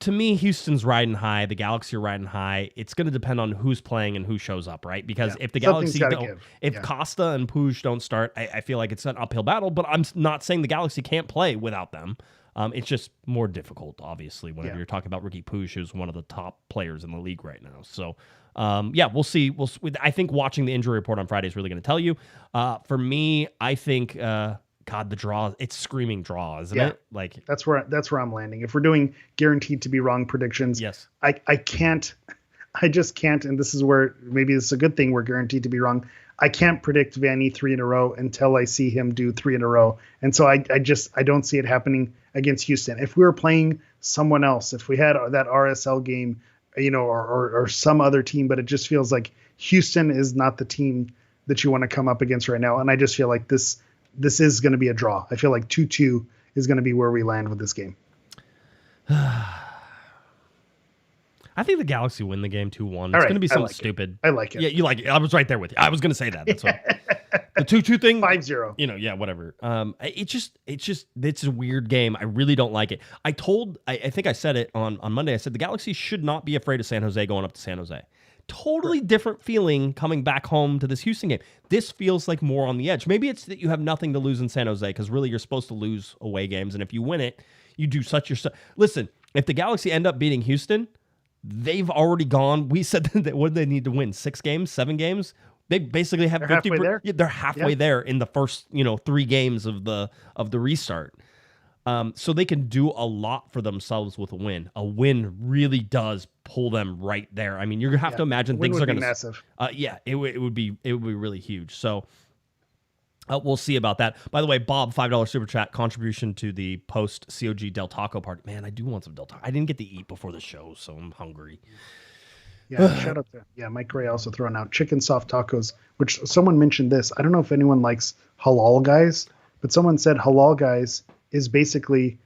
To me, Houston's riding high. The Galaxy are riding high. It's going to depend on who's playing and who shows up, right? Because if the Galaxy Costa and Puig don't start, I feel like it's an uphill battle. But I'm not saying the Galaxy can't play without them. It's just more difficult, obviously, whenever you're talking about Riqui Puig, who's one of the top players in the league right now. So, we'll see. I think watching the injury report on Friday is really going to tell you. For me, I think, the draw, it's screaming draw, isn't it? Like that's where I'm landing. If we're doing guaranteed to be wrong predictions, yes, I just can't. And this is where maybe this is a good thing. We're guaranteed to be wrong. I can't predict Vanney 3 in a row until I see him do 3 in a row. And so I don't see it happening against Houston. If we were playing someone else, if we had that RSL game, or some other team, but it just feels like Houston is not the team that you want to come up against right now. And I just feel like this is going to be a draw. I feel like 2-2 is going to be where we land with this game. I think the Galaxy win the game 2-1. It's going to be something stupid. I like it. Yeah, you like it. I was right there with you. I was going to say that. That's why. The 2-2 thing. 5-0. Whatever. It's a weird game. I really don't like it. I think I said it on Monday. I said the Galaxy should not be afraid of San Jose going up to San Jose. Totally different feeling coming back home to this Houston game. This feels like more on the edge. Maybe it's that you have nothing to lose in San Jose because really you're supposed to lose away games. And if you win it, you do such your stuff. Listen, if the Galaxy end up beating Houston, they've already gone. We said that what do they need to win? 6 games, 7 games? They basically have 50%. Halfway there? They're halfway there in the first, 3 games of the restart. So they can do a lot for themselves with a win. A win really does pull them right there. I mean, you're gonna have to imagine things are going to massive. It would be really huge. So we'll see about that. By the way, Bob, $5 super chat contribution to the post COG Del Taco party. Man, I do want some Del Taco. I didn't get to eat before the show, so I'm hungry. Yeah, shout out to Mike Gray also throwing out chicken soft tacos, which someone mentioned this. I don't know if anyone likes halal guys, but someone said halal guys is basically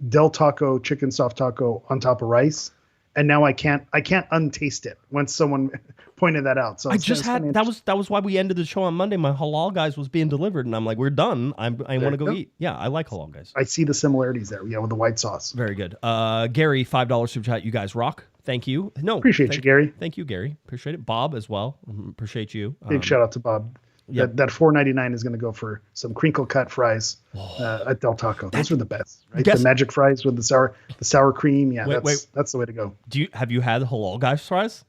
Del Taco chicken soft taco on top of rice. And now I can't untaste it once someone pointed that out. So I just had that was why we ended the show on Monday. My halal guys was being delivered, and I'm like, we're done. I want to go eat. Yeah, I like halal guys. I see the similarities there. Yeah, with the white sauce. Very good. Gary, $5 super chat. You guys rock. Thank you. Appreciate you, Gary. Thank you, Gary. Appreciate it. Bob as well. Appreciate you. Big shout out to Bob. Yep. That $4.99 is going to go for some crinkle cut fries at Del Taco. Those are the best, right? The magic fries with the sour cream. Yeah, that's the way to go. Have you had halal guys fries?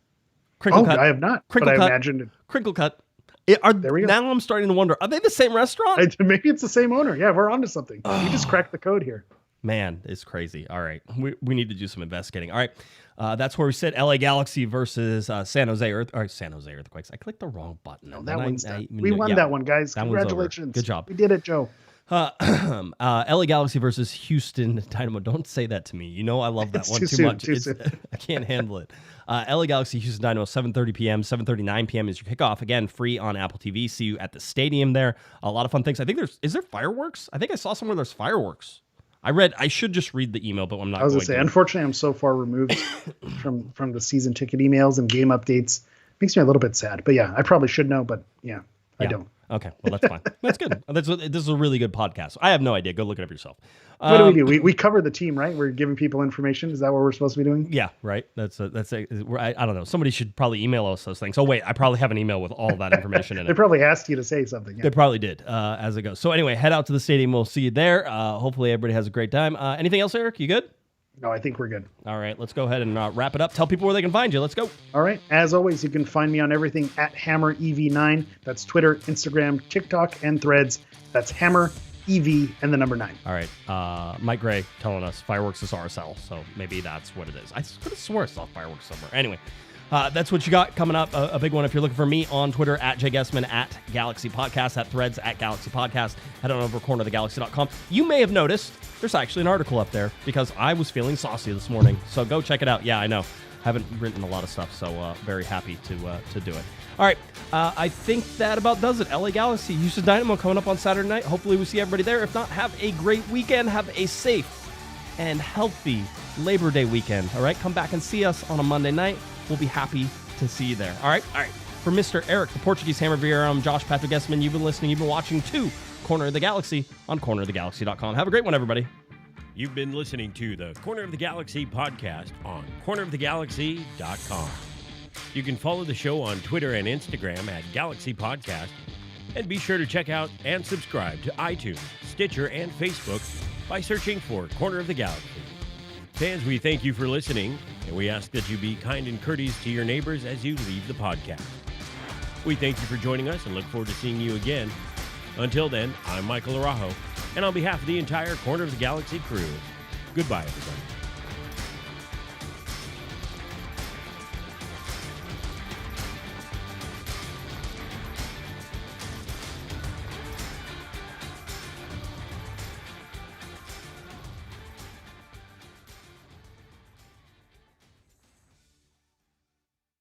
Crinkle cut. I have not. Crinkle but cut. I imagined it. Crinkle cut. There we go. Now I'm starting to wonder: are they the same restaurant? Maybe it's the same owner. Yeah, we're onto something. We just cracked the code here. Man, it's crazy. All right, we need to do some investigating. All right, that's where we sit. LA Galaxy versus San Jose Earthquakes. I clicked the wrong button. No, that one's done. We won that one, guys. Congratulations. Good job. We did it, Joe. LA Galaxy versus Houston Dynamo. Don't say that to me. You know I love that one too much. I can't handle it. LA Galaxy Houston Dynamo, 7:30 p.m., 7:39 p.m. is your kickoff. Again, free on Apple TV. See you at the stadium there. A lot of fun things. I think is there fireworks? I think I saw somewhere there's fireworks. I should just read the email, but I'm not. I was going to say, unfortunately, I'm so far removed from the season ticket emails and game updates. Makes me a little bit sad. But yeah, I probably should know, but I don't. Okay, well, that's fine. That's good. This is a really good podcast. I have no idea. Go look it up yourself. What do? We cover the team, right? We're giving people information. Is that what we're supposed to be doing? Yeah, right. I don't know. Somebody should probably email us those things. Oh, wait, I probably have an email with all that information in it. They probably asked you to say something. Yeah. They probably did as it goes. So anyway, head out to the stadium. We'll see you there. Hopefully everybody has a great time. Anything else, Eric? You good? No, I think we're good. All right, let's go ahead and wrap it up. Tell people where they can find you. Let's go. All right. As always, you can find me on everything at Hammer EV9. That's Twitter, Instagram, TikTok, and Threads. That's Hammer EV and the number 9. All right. Mike Gray telling us fireworks is RSL, so maybe that's what it is. I could have swore I saw fireworks somewhere. Anyway, That's what you got coming up. A big one if you're looking for me on Twitter, at Guesman, at Galaxy Podcast, at Threads, at Galaxy Podcast. Head on over to cornerofthegalaxy.com. You may have noticed there's actually an article up there because I was feeling saucy this morning. So go check it out. Yeah, I know. Haven't written a lot of stuff, so very happy to do it. All right, I think that about does it. LA Galaxy, Houston Dynamo coming up on Saturday night. Hopefully we see everybody there. If not, have a great weekend. Have a safe and healthy Labor Day weekend. All right, come back and see us on a Monday night. We'll be happy to see you there. All right. For Mr. Eric, the Portuguese Hammer Vieira, I'm Josh Patrick Guesman. You've been listening. You've been watching to Corner of the Galaxy on cornerofthegalaxy.com. Have a great one, everybody. You've been listening to the Corner of the Galaxy podcast on cornerofthegalaxy.com. You can follow the show on Twitter and Instagram at Galaxy Podcast, and be sure to check out and subscribe to iTunes, Stitcher, and Facebook by searching for Corner of the Galaxy. Fans, we thank you for listening, and we ask that you be kind and courteous to your neighbors as you leave the podcast. We thank you for joining us and look forward to seeing you again. Until then, I'm Michael Araujo, and on behalf of the entire Corner of the Galaxy crew, goodbye, everybody.